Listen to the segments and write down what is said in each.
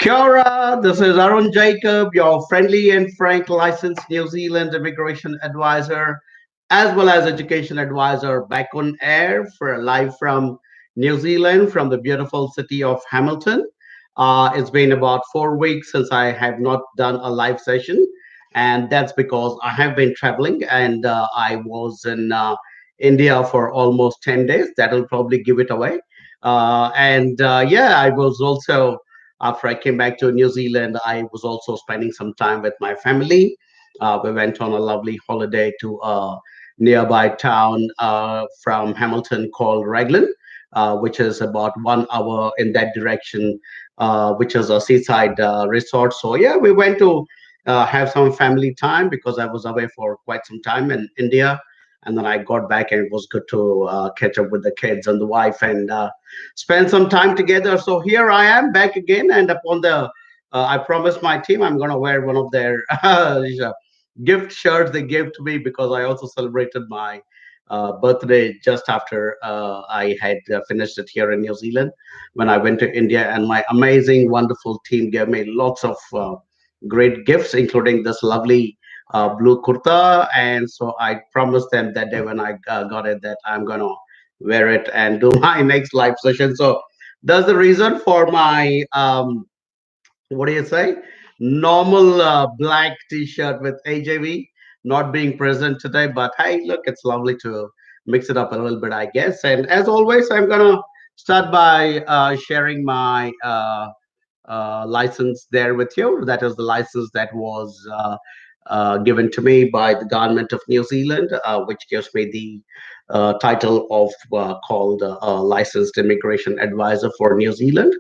Kia this is Arun Jacob, your friendly and frank licensed New Zealand immigration advisor, as well as education advisor, back on air for live from New Zealand, from the beautiful city of Hamilton. It's been about 4 weeks since I have not done a live session, and that's because I have been traveling and I was in India for almost 10 days. That'll probably give it away. And yeah, I was also after I came back to New Zealand, I was also spending some time with my family. We went on a lovely holiday to a nearby town from Hamilton called Raglan, which is about 1 hour in that direction, which is a seaside resort. So, yeah, we went to have some family time because I was away for quite some time in India. And then I got back, and it was good to catch up with the kids and the wife and spend some time together. So here I am back again, and upon the I promised my team I'm going to wear one of their gift shirts they gave to me because I also celebrated my birthday just after I had finished it here in New Zealand when I went to India, and my amazing, wonderful team gave me lots of great gifts, including this lovely blue kurta. And so I promised them that day when I got it that I'm going to wear it and do my next live session. So that's the reason for my what do you say? Normal black T-shirt with AJV not being present today. But hey, look, it's lovely to mix it up a little bit, I guess. And as always, I'm gonna start by sharing my license there with you. That is the license that was given to me by the government of New Zealand, which gives me the title of called licensed immigration advisor for New Zealand.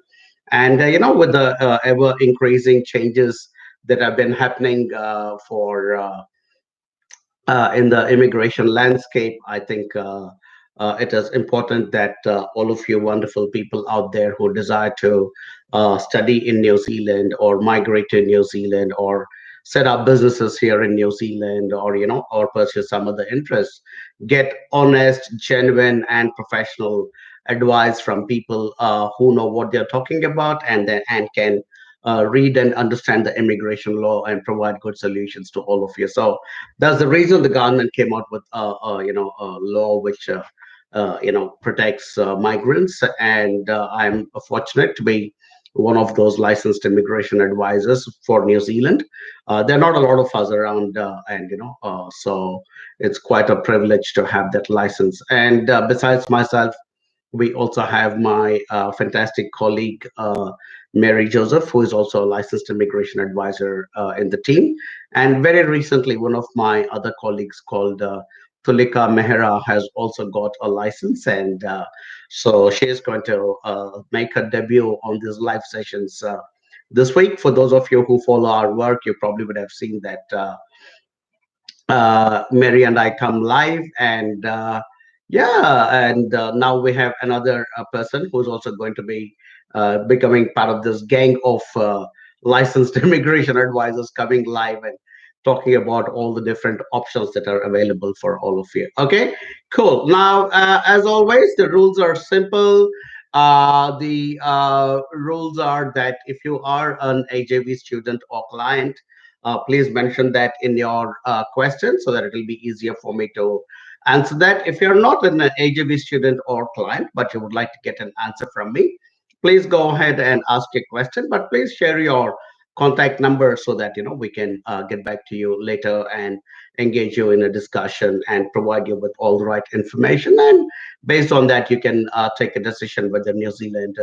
And with the ever increasing changes that have been happening for in the immigration landscape, I think it is important that all of you wonderful people out there who desire to study in New Zealand or migrate to New Zealand or set up businesses here in New Zealand or or pursue some other interests, get honest, genuine, and professional advice from people who know what they're talking about and can read and understand the immigration law and provide good solutions to all of you. So that's the reason the government came out with a law which protects migrants, and I'm fortunate to be one of those licensed immigration advisors for New Zealand. There are not a lot of us around, and so it's quite a privilege to have that license. And besides myself, we also have my fantastic colleague, Mary Joseph, who is also a licensed immigration advisor in the team. And very recently, one of my other colleagues called Tulika Mehra has also got a license. And so she is going to make her debut on these live sessions this week. For those of you who follow our work, you probably would have seen that Mary and I come live, and yeah, and now we have another person who's also going to be becoming part of this gang of licensed immigration advisors coming live and talking about all the different options that are available for all of you. Okay, cool. Now, as always, the rules are simple. The rules are that if you are an AJV student or client, please mention that in your question so that it will be easier for me to answer that. If you're not an AJV student or client, but you would like to get an answer from me, please go ahead and ask your question, but please share your contact number so that we can get back to you later and engage you in a discussion and provide you with all the right information. And based on that, you can take a decision whether New Zealand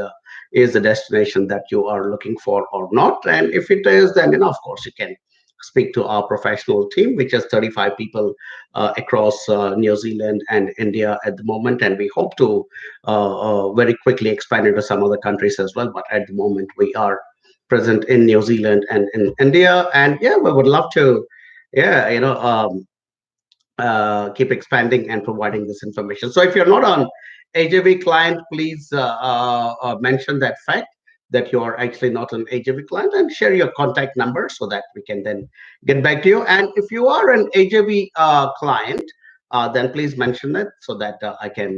is the destination that you are looking for or not. And if it is, then of course you can speak to our professional team, which is 35 people across New Zealand and India at the moment. And we hope to very quickly expand into some other countries as well. But at the moment, we are present in New Zealand and in India. And yeah, we would love to, yeah, keep expanding and providing this information. So if you're not on AJV client, please mention that fact that you are actually not an AJV client and share your contact number so that we can then get back to you. And if you are an AJV client, then please mention it so that I can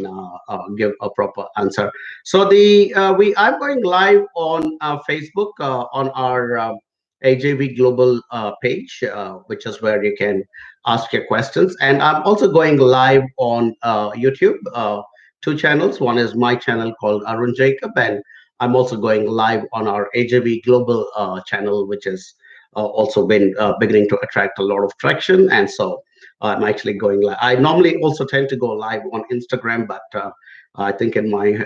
give a proper answer. So the we I'm going live on Facebook on our AJV Global page, which is where you can ask your questions, and I'm also going live on YouTube. Two channels. One is my channel called Arun Jacob, and I'm also going live on our AJV Global channel, which is also been beginning to attract a lot of traction. And so I'm actually going live. I normally also tend to go live on Instagram, but I think in my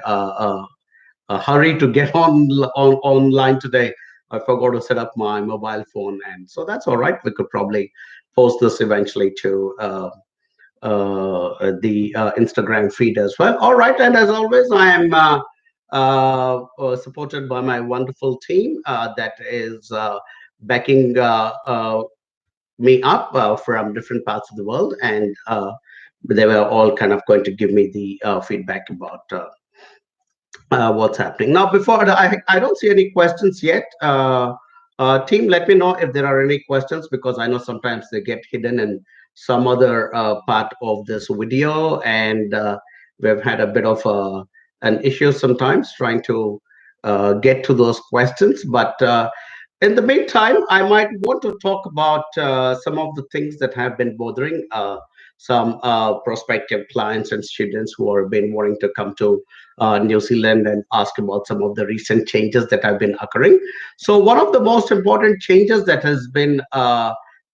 hurry to get on online today, I forgot to set up my mobile phone, and so that's all right. We could probably post this eventually to the Instagram feed as well. All right, and as always, I am supported by my wonderful team that is backing me up from different parts of the world, and they were all kind of going to give me the feedback about what's happening. Now, before I don't see any questions yet. Team, let me know if there are any questions because I know sometimes they get hidden in some other part of this video, and we've had a bit of an issue sometimes trying to get to those questions. But in the meantime, I might want to talk about some of the things that have been bothering some prospective clients and students who have been wanting to come to New Zealand and ask about some of the recent changes that have been occurring. So, one of the most important changes that has been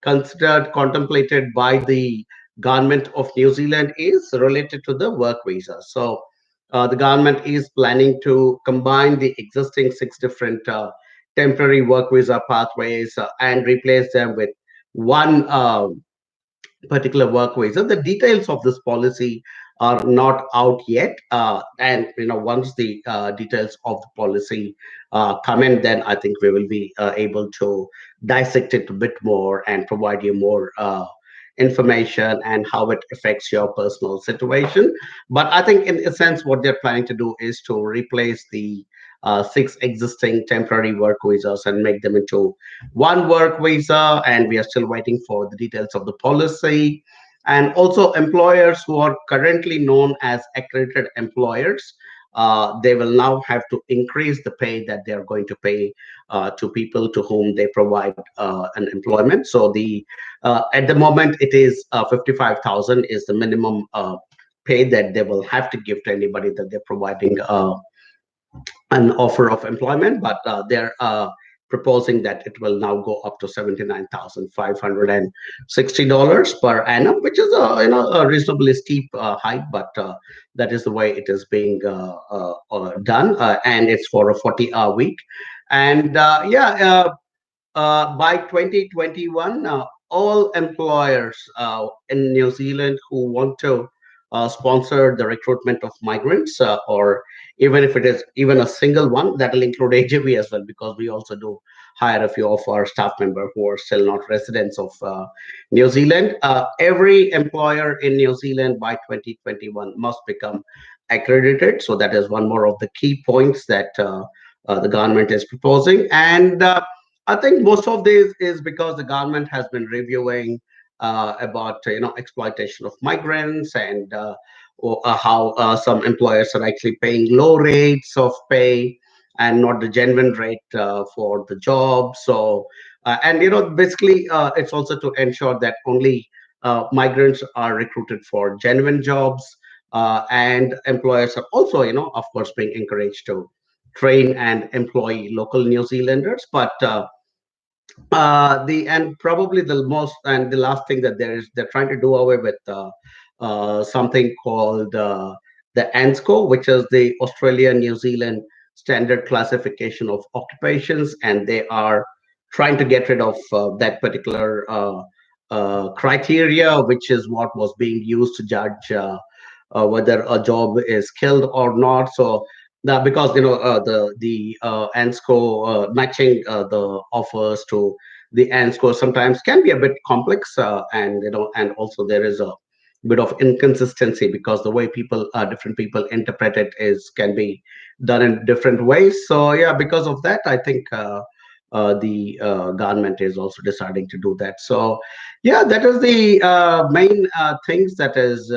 considered, contemplated by the government of New Zealand is related to the work visa. So, the government is planning to combine the existing six different temporary work visa pathways and replace them with one particular work visa. The details of this policy are not out yet, and once the details of the policy come in, then I think we will be able to dissect it a bit more and provide you more information and how it affects your personal situation. But I think, in a sense, what they're planning to do is to replace the six existing temporary work visas and make them into one work visa. And we are still waiting for the details of the policy. And also, employers who are currently known as accredited employers, they will now have to increase the pay that they are going to pay to people to whom they provide an employment. So the at the moment it is 55,000 is the minimum pay that they will have to give to anybody that they're providing an offer of employment, but they're proposing that it will now go up to $79,560 per annum, which is a reasonably steep hike, but that is the way it is being done, and it's for a 40-hour week. And by 2021, all employers in New Zealand who want to sponsor the recruitment of migrants, or even if it is even a single one, that will include AJB as well, because we also do hire a few of our staff members who are still not residents of New Zealand. Every employer in New Zealand by 2021 must become accredited. So that is one more of the key points that the government is proposing. And I think most of this is because the government has been reviewing about exploitation of migrants, and how some employers are actually paying low rates of pay and not the genuine rate for the job. So and basically it's also to ensure that only migrants are recruited for genuine jobs, and employers are also of course being encouraged to train and employ local New Zealanders. But the and probably the most and the last thing that they're trying to do away with something called the ANSCO, which is the Australia New Zealand Standard Classification of Occupations, and they are trying to get rid of that particular criteria, which is what was being used to judge whether a job is skilled or not. So that, because the ANSCO matching the offers to the ANSCO sometimes can be a bit complex, and and also there is a bit of inconsistency because the way different people interpret it is can be done in different ways. So yeah, because of that, I think the government is also deciding to do that. So, yeah, that is the main things that is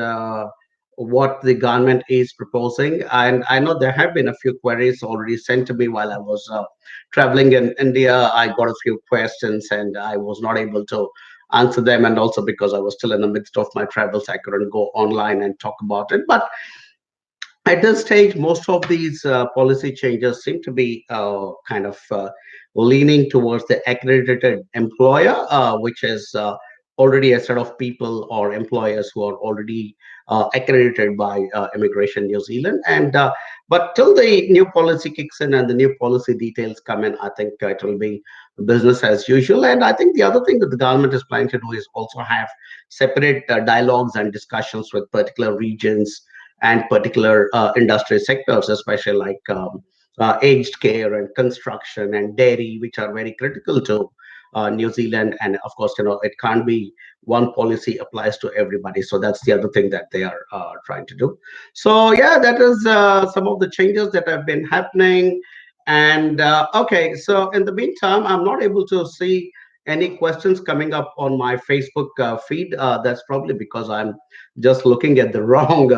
what the government is proposing. And I know there have been a few queries already sent to me while I was traveling in India. I got a few questions and I was not able to answer them. And also because I was still in the midst of my travels, I couldn't go online and talk about it. But at this stage, most of these policy changes seem to be kind of leaning towards the accredited employer, which is already a set of people or employers who are already accredited by Immigration New Zealand. And but till the new policy kicks in and the new policy details come in, I think it will be business as usual. And I think the other thing that the government is planning to do is also have separate dialogues and discussions with particular regions and particular industry sectors, especially like aged care and construction and dairy, which are very critical to New Zealand. And of course, it can't be one policy applies to everybody. So that's the other thing that they are trying to do. So yeah, that is some of the changes that have been happening. And okay, so in the meantime, I'm not able to see any questions coming up on my Facebook feed. That's probably because I'm just looking at the wrong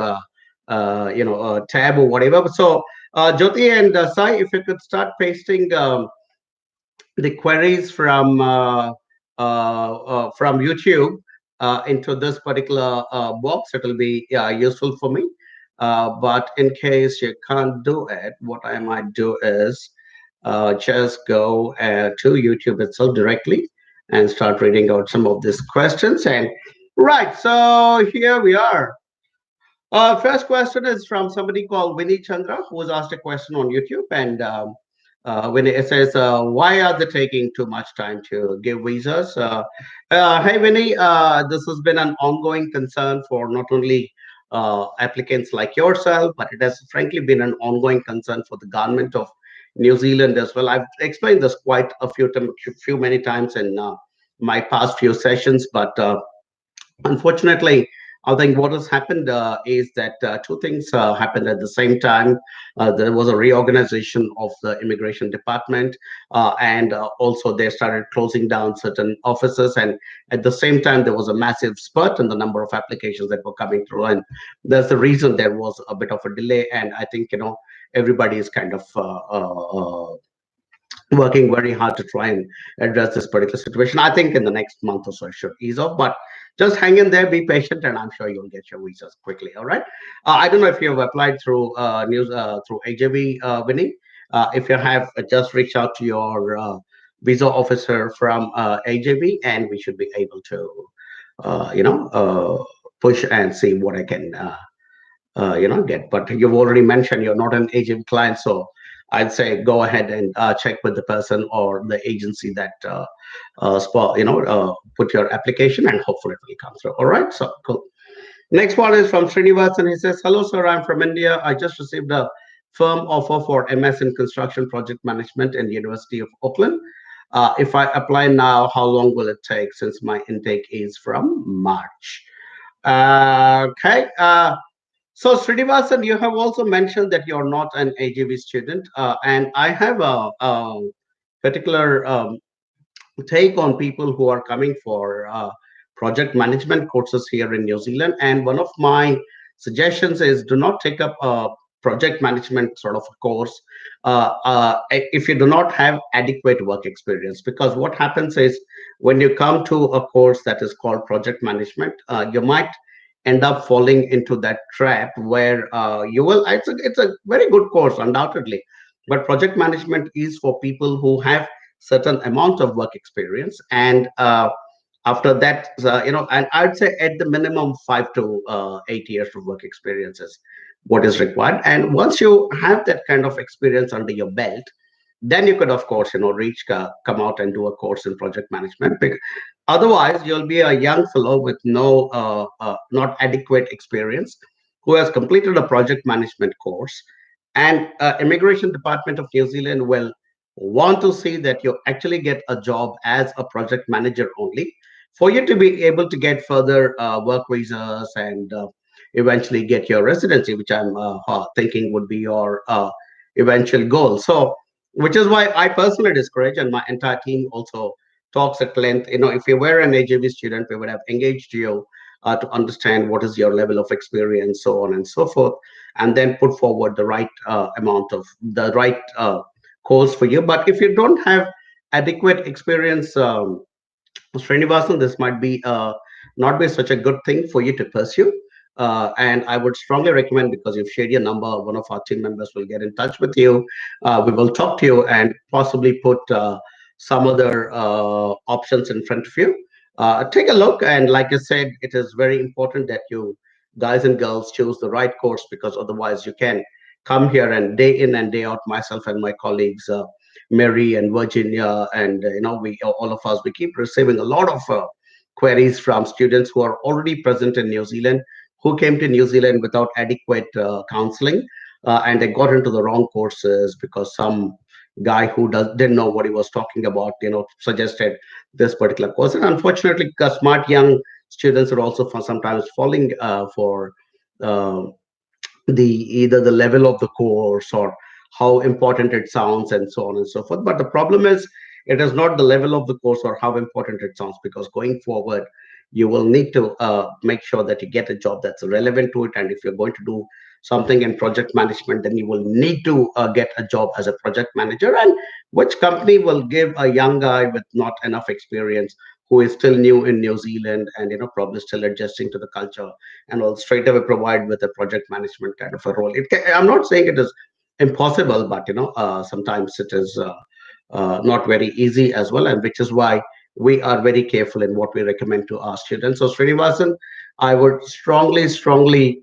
tab or whatever. So Jyoti and Sai, if you could start pasting the queries from YouTube into this particular box, it will be useful for me. But in case you can't do it, what I might do is just go to YouTube itself directly and start reading out some of these questions. And right, so here we are. First question is from somebody called Vinny Chandra, who was asked a question on YouTube. And when it says, why are they taking too much time to give visas? Hey, Vinny, this has been an ongoing concern for not only applicants like yourself, but it has frankly been an ongoing concern for the government of New Zealand as well. I've explained this quite a few many times in my past few sessions, but unfortunately, I think what has happened is that two things happened at the same time. There was a reorganization of the immigration department, and also they started closing down certain offices. And at the same time, there was a massive spurt in the number of applications that were coming through. And that's the reason there was a bit of a delay. And I think, everybody is kind of working very hard to try and address this particular situation. I think in the next month or so it should ease off, but just hang in there, be patient, and I'm sure you'll get your visas quickly. All right. I don't know if you have applied through news through AJV, Vinny. If you have, just reach out to your visa officer from AJV, and we should be able to, push and see what I can get. But you've already mentioned you're not an agent client, so I'd say go ahead and check with the person or the agency that put your application, and hopefully it will come through. All right, so cool. Next one is from Srinivas, and he says, "Hello, sir. I'm from India. I just received a firm offer for MS in construction project management in the University of Auckland. If I apply now, how long will it take since my intake is from March?" Okay. So, Srinivasan, you have also mentioned that you're not an AGV student, and I have a particular take on people who are coming for project management courses here in New Zealand. And one of my suggestions is do not take up a project management sort of a course if you do not have adequate work experience. Because what happens is when you come to a course that is called project management, you might end up falling into that trap where you will. It's a very good course, undoubtedly, but project management is for people who have certain amount of work experience, and after that, and I'd say at the minimum 5 to 8 years of work experience is what is required. And once you have that kind of experience under your belt, then you could, of course, come out and do a course in project management. Otherwise, you'll be a young fellow with no, not adequate experience, who has completed a project management course, and Immigration Department of New Zealand will want to see that you actually get a job as a project manager only, for you to be able to get further work visas and eventually get your residency, which I'm thinking would be your eventual goal. So which is why I personally discourage, and my entire team also talks at length. If you were an AJV student, we would have engaged you to understand what is your level of experience, so on and so forth, and then put forward the right amount of the right course for you. But if you don't have adequate experience, Srinivasan, this might be not be such a good thing for you to pursue. And I would strongly recommend, because you've shared your number, one of our team members will get in touch with you. We will talk to you and possibly put some other options in front of you. Take a look. And like I said, it is very important that you guys and girls choose the right course, because otherwise you can come here and day in and day out, myself and my colleagues, Mary and Virginia, and we all of us, we keep receiving a lot of queries from students who are already present in New Zealand, who came to New Zealand without adequate counseling, and they got into the wrong courses because some guy who didn't know what he was talking about, suggested this particular course. And unfortunately, smart young students are also sometimes falling for uh, the either the level of the course or how important it sounds, and so on and so forth. But the problem is, it is not the level of the course or how important it sounds, because going forward you will need to make sure that you get a job that's relevant to it. And if you're going to do something in project management, then you will need to get a job as a project manager. And which company will give a young guy with not enough experience, who is still new in New Zealand and probably still adjusting to the culture, and will straight away provide with a project management kind of a role? I'm not saying it is impossible, but sometimes it is not very easy as well, and which is why we are very careful in what we recommend to our students. So Srinivasan, I would strongly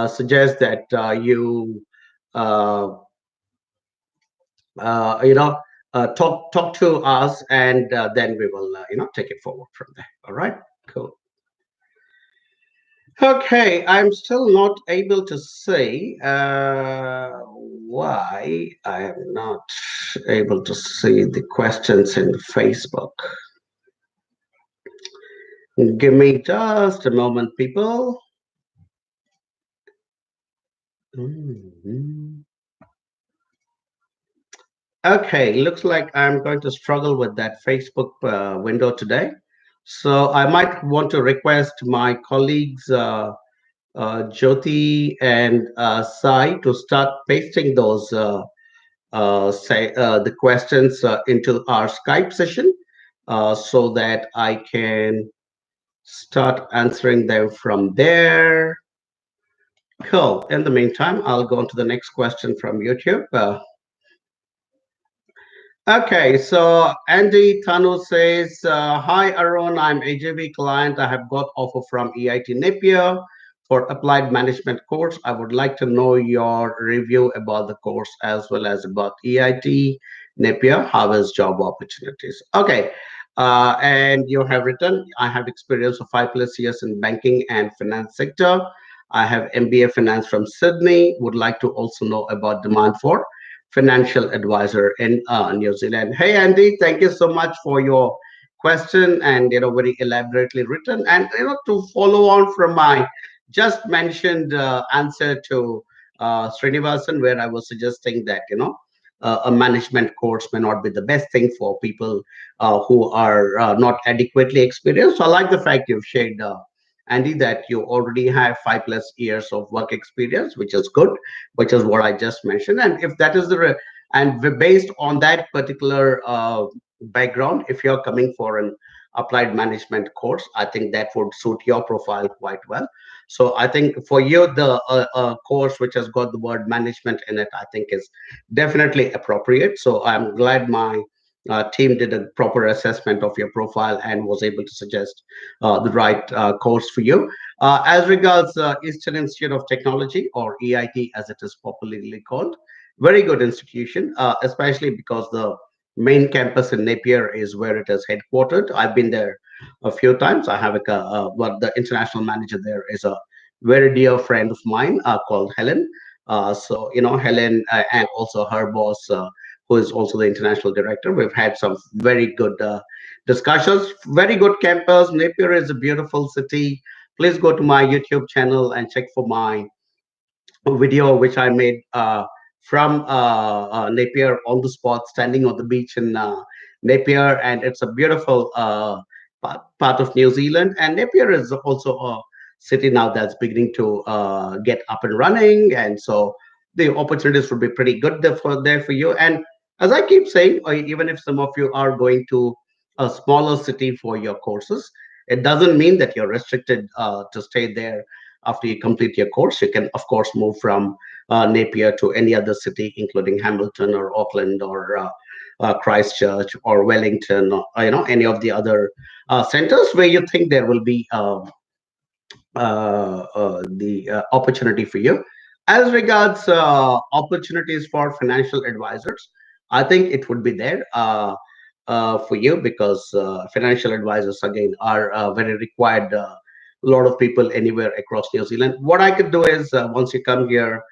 suggest that you uh, you know talk to us, and then we will take it forward from there. All right, cool. Okay, I'm still not able to say why I am not able to see the questions in Facebook. Give me just a moment, people. Mhm. Okay, looks like I'm going to struggle with that Facebook window today. So I might want to request my colleagues, Jyoti and Sai, to start pasting those say the questions into our Skype session, so that I can start answering them from there. Cool. In the meantime, I'll go on to the next question from YouTube. Okay, so Andy Tanu says, "Hi Arun, I'm AJB client. I have got offer from EIT Napier for applied management course. I would like to know your review about the course as well as about EIT Napier. How is job opportunities?" Okay, and you have written, "I have experience of 5+ years in banking and finance sector. I have MBA finance from Sydney. Would like to also know about demand for financial advisor in New Zealand." Hey, Andy, thank you so much for your question, and very elaborately written. And to follow on from my just mentioned answer to Srinivasan, where I was suggesting that a management course may not be the best thing for people who are not adequately experienced. So I like the fact you've shared. Andy, that you already have 5+ years of work experience, which is good, which is what I just mentioned. And if that is based on that particular background, if you're coming for an applied management course, I think that would suit your profile quite well. So I think for you, the course which has got the word management in it, I think is definitely appropriate. So I'm glad my team did a proper assessment of your profile and was able to suggest the right course for you. As regards Eastern Institute of Technology, or EIT as it is popularly called, very good institution, especially because the main campus in Napier is where it is headquartered. I've been there a few times. I have well, the international manager there is a very dear friend of mine called Helen. So Helen and also her boss, who is also the international director. We've had some very good discussions. Very good campus. Napier is a beautiful city. Please go to my YouTube channel and check for my video which I made from Napier on the spot, standing on the beach in Napier, and it's a beautiful part of New Zealand. And Napier is also a city now that's beginning to get up and running, and so the opportunities would be pretty good there for you. And as I keep saying, even if some of you are going to a smaller city for your courses, it doesn't mean that you're restricted to stay there after you complete your course. You can, of course, move from Napier to any other city, including Hamilton or Auckland or Christchurch or Wellington, or any of the other centers where you think there will be the opportunity for you. As regards opportunities for financial advisors, I think it would be there for you because financial advisors again are very required. A lot of people anywhere across New Zealand. What I could do is once you come here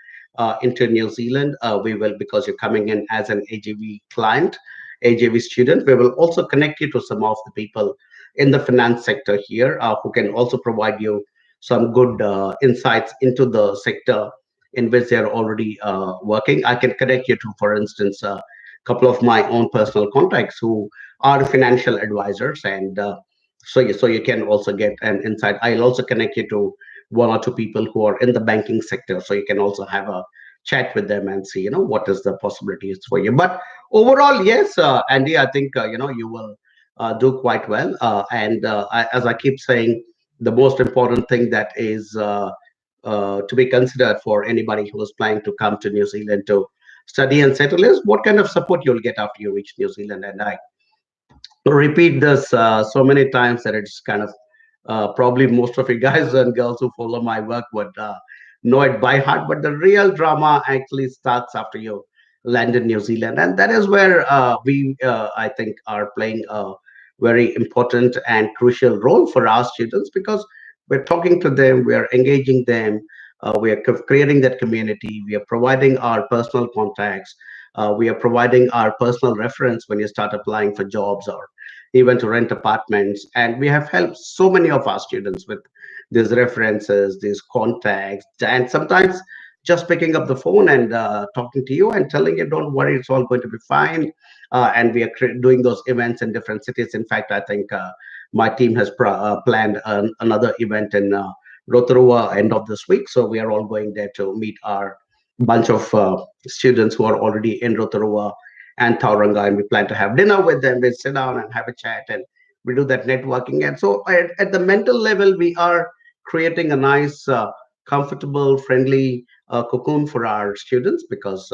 into New Zealand, we will, because you're coming in as an AGV client, AGV student, we will also connect you to some of the people in the finance sector here who can also provide you some good insights into the sector in which they're already working. I can connect you to, for instance, a couple of my own personal contacts who are financial advisors, and so you can also get an insight. I'll also connect you to one or two people who are in the banking sector, so you can also have a chat with them and see, what is the possibilities for you. But overall, yes, Andy, I think you will do quite well. And as I keep saying, the most important thing that is to be considered for anybody who is planning to come to New Zealand to study and settle is what kind of support you'll get after you reach New Zealand. And I repeat this so many times that it's kind of probably most of you guys and girls who follow my work would know it by heart. But the real drama actually starts after you land in New Zealand, and that is where I think, are playing a very important and crucial role for our students because we're talking to them, we are engaging them, we are creating that community, we are providing our personal contacts, we are providing our personal reference when you start applying for jobs or even to rent apartments. And we have helped so many of our students with these references, these contacts, and sometimes just picking up the phone and talking to you and telling you, don't worry, it's all going to be fine. And we are doing those events in different cities. In fact, I think my team has planned another event in Rotorua end of this week. So we are all going there to meet our bunch of students who are already in Rotorua and Tauranga, and we plan to have dinner with them. We sit down and have a chat, and we do that networking. And so, at the mental level, we are creating a nice, comfortable, friendly cocoon for our students because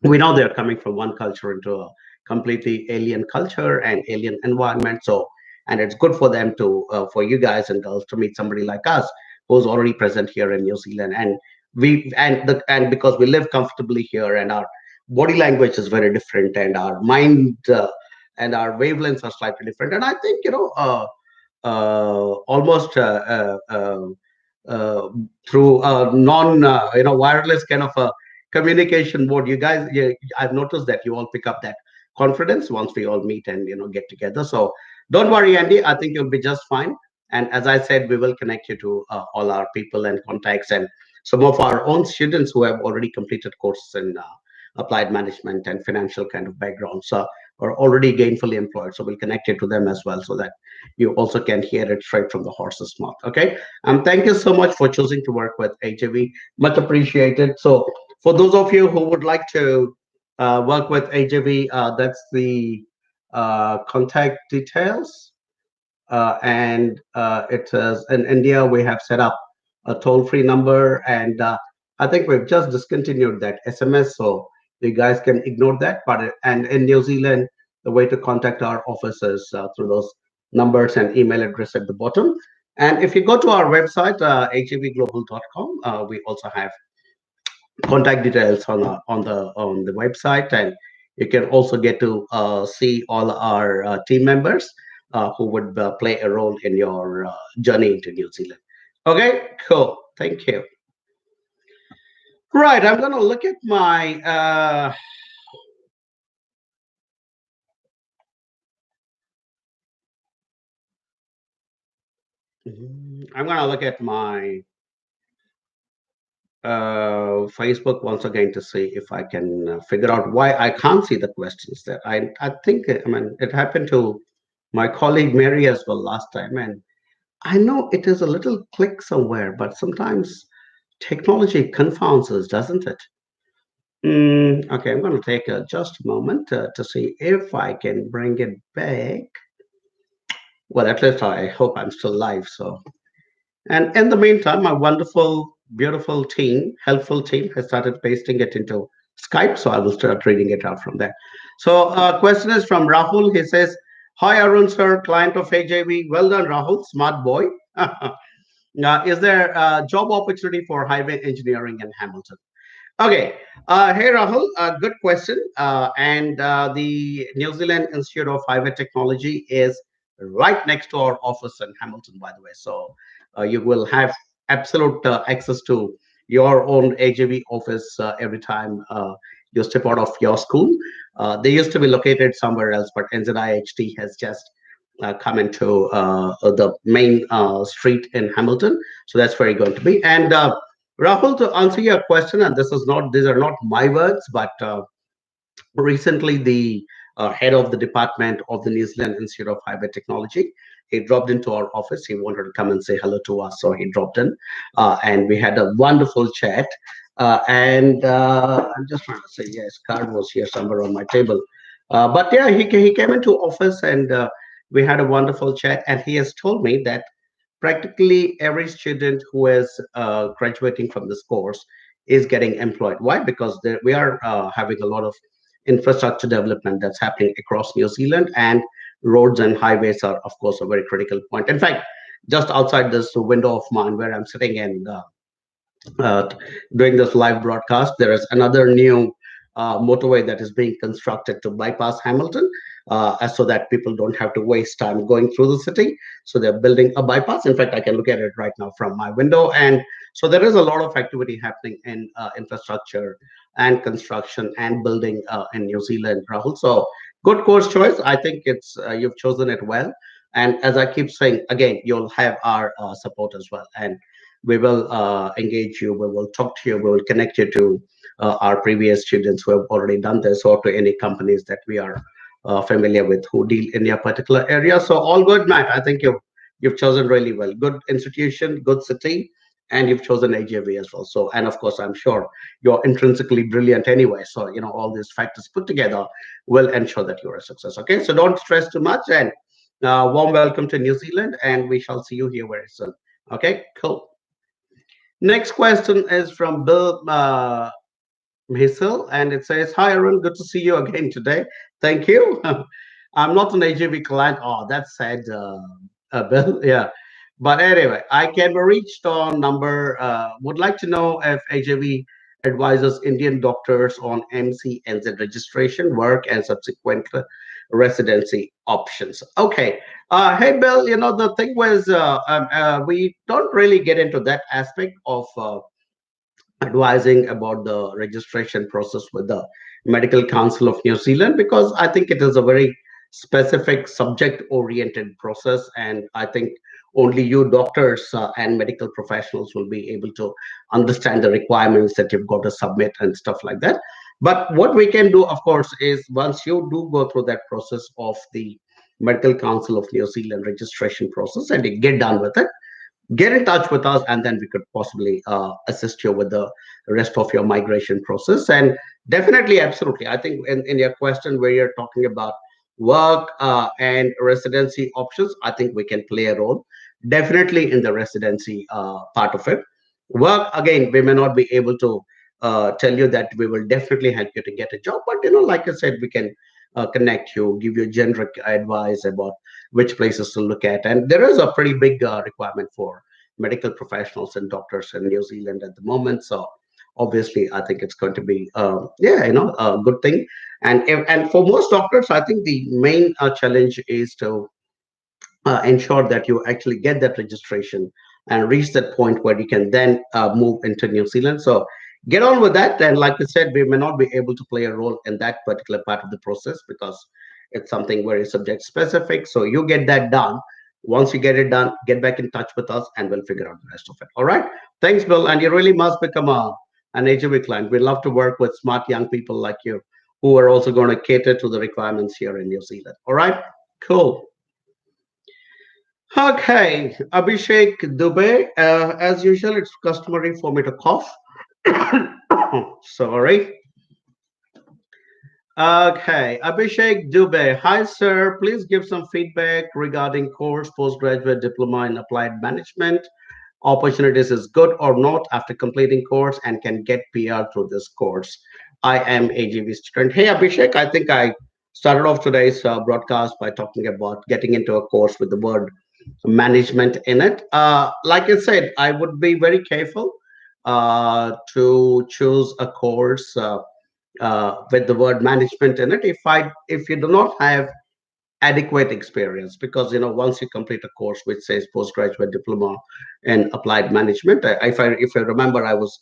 we know they're coming from one culture into a completely alien culture and alien environment. So, and it's good for them to, for you guys and girls to meet somebody like us who's already present here in New Zealand. And and because we live comfortably here, and our body language is very different, and our mind and our wavelengths are slightly different. And I think almost uh, through non wireless kind of a communication mode, I've noticed that you all pick up that confidence once we all meet and get together. So don't worry, Andy, I think you'll be just fine. And as I said, we will connect you to all our people and contacts and some of our own students who have already completed courses in applied management and financial kind of backgrounds, are already gainfully employed. So we'll connect you to them as well, so that you also can hear it straight from the horse's mouth. Okay. Thank you so much for choosing to work with AJV. Much appreciated. So for those of you who would like to work with AJV, that's the contact details. And it says in India, we have set up a toll-free number, and I think we've just discontinued that SMS, so you guys can ignore that. And in New Zealand, the way to contact our office is through those numbers and email address at the bottom. And if you go to our website, hvglobal.com, we also have contact details on the website, and you can also get to see all our team members who would play a role in your journey into New Zealand. Okay, cool. Thank you. Right, I'm gonna look at my. I'm gonna look at my Facebook once again to see if I can figure out why I can't see the questions there. I think I mean it happened to my colleague Mary as well last time, and I know it is a little click somewhere, but sometimes technology confounds us, doesn't it? Okay, I'm going to take just a moment to see if I can bring it back. Well, at least I hope I'm still live. So, and in the meantime, my wonderful, beautiful team, helpful team, has started pasting it into Skype. So I will start reading it out from there. So, question is from Rahul. He says, "Hi, Arun sir, client of AJV. Well done, Rahul, smart boy. Is there a job opportunity for highway engineering in Hamilton?" Okay. Hey, Rahul, good question. And the New Zealand Institute of Highway Technology is right next to our office in Hamilton, by the way. So you will have absolute access to your own AJV office every time you step out of your school. They used to be located somewhere else, but NZIHT has just come into the main street in Hamilton. So that's where you're going to be. And Rahul, to answer your question, and these are not my words, but recently the head of the department of the New Zealand Institute of Highway Technology, he dropped into our office. He wanted to come and say hello to us, so he dropped in, and we had a wonderful chat. And I'm just trying to say, yes, card was here somewhere on my table. But yeah, he came into office and we had a wonderful chat. And he has told me that practically every student who is graduating from this course is getting employed. Why? Because we are having a lot of infrastructure development that's happening across New Zealand, and roads and highways are, of course, a very critical point. In fact, just outside this window of mine where I'm sitting in, uh, doing this live broadcast, there is another new motorway that is being constructed to bypass Hamilton, so that people don't have to waste time going through the city. So they're building a bypass. In fact, I can look at it right now from my window. And so there is a lot of activity happening in infrastructure and construction and building in New Zealand, Rahul. So good course choice. I think it's you've chosen it well. And as I keep saying, again, you'll have our support as well. And we will engage you, we will talk to you, we will connect you to our previous students who have already done this, or to any companies that we are familiar with who deal in your particular area. So all good, Matt. I think you've chosen really well. Good institution, good city, and you've chosen AJV as well. So, and of course, I'm sure you're intrinsically brilliant anyway. So, all these factors put together will ensure that you're a success. Okay, so don't stress too much, and warm welcome to New Zealand, and we shall see you here very soon. Okay, cool. Next question is from Bill Hazel, and it says, "Hi, Aaron. Good to see you again today. Thank you. I'm not an AJV client. Oh, that's sad, Bill. Yeah. But anyway, I can be reached on number. Would like to know if AJV advises Indian doctors on MCNZ registration, work, and subsequent residency options. Okay. Hey, Bill, the thing was, we don't really get into that aspect of advising about the registration process with the Medical Council of New Zealand, because I think it is a very specific subject oriented process. And I think only you doctors and medical professionals will be able to understand the requirements that you've got to submit and stuff like that. But what we can do, of course, is once you do go through that process of the Medical Council of New Zealand registration process and you get done with it, get in touch with us, and then we could possibly assist you with the rest of your migration process. And definitely, absolutely, I think in your question where you're talking about work and residency options, I think we can play a role definitely in the residency part of it. Work, again, we may not be able to tell you that we will definitely help you to get a job, but like I said, we can connect you, give you generic advice about which places to look at. And there is a pretty big requirement for medical professionals and doctors in New Zealand at the moment. So obviously, I think it's going to be, a good thing. And for most doctors, I think the main challenge is to ensure that you actually get that registration and reach that point where you can then move into New Zealand. So get on with that. And like I said, we may not be able to play a role in that particular part of the process because it's something very subject specific. So you get that done. Once you get it done, get back in touch with us and we'll figure out the rest of it. All right. Thanks, Bill. And you really must become an AGV client. We love to work with smart young people like you who are also going to cater to the requirements here in New Zealand. All right. Cool. Okay. Abhishek Dubey. As usual, it's customary for me to cough. Sorry. Okay, Abhishek Dubey. Hi, sir. Please give some feedback regarding course postgraduate diploma in applied management. Opportunities is good or not after completing course and can get PR through this course. I am a GV student. Hey, Abhishek. I think I started off today's broadcast by talking about getting into a course with the word management in it. Like I said, I would be very careful to choose a course. With the word management in it if you do not have adequate experience, because once you complete a course which says postgraduate diploma in applied management, if I remember, I was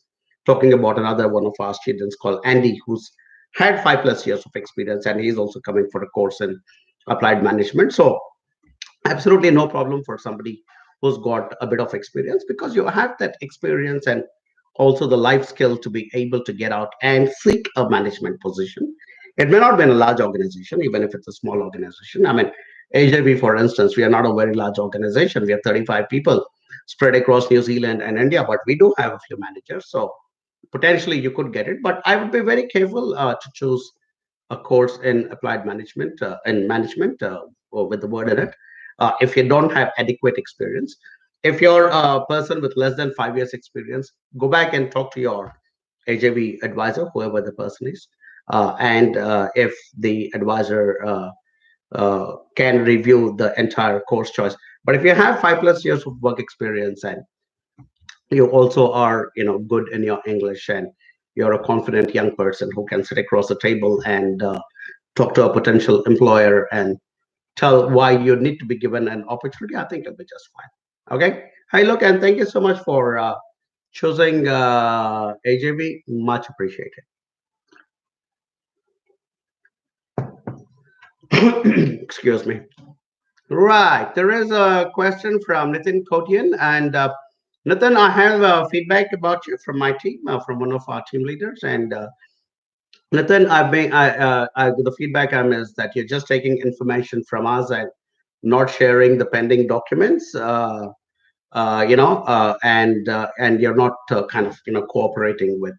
talking about another one of our students called Andy, who's had 5+ years of experience, and he's also coming for a course in applied management. So absolutely no problem for somebody who's got a bit of experience, because you have that experience and also the life skill to be able to get out and seek a management position. It may not be in a large organization, even if it's a small organization. I mean, AJB, for instance, we are not a very large organization. We have 35 people spread across New Zealand and India, but we do have a few managers. So potentially you could get it, but I would be very careful to choose a course in applied management in management or with the word in it, if you don't have adequate experience. If you're a person with less than 5 years experience, go back and talk to your AJV advisor, whoever the person is, and if the advisor can review the entire course choice. But if you have 5+ years of work experience, and you also are good in your English, and you're a confident young person who can sit across the table and talk to a potential employer and tell why you need to be given an opportunity, I think it'll be just fine. Okay. Hey, look, and thank you so much for choosing AJB. Much appreciated. Excuse me. Right. There is a question from Nitin Kotian. And Nitin, I have feedback about you from my team, from one of our team leaders. And Nitin, the feedback is that you're just taking information from us and not sharing the pending documents. And you're not kind of cooperating with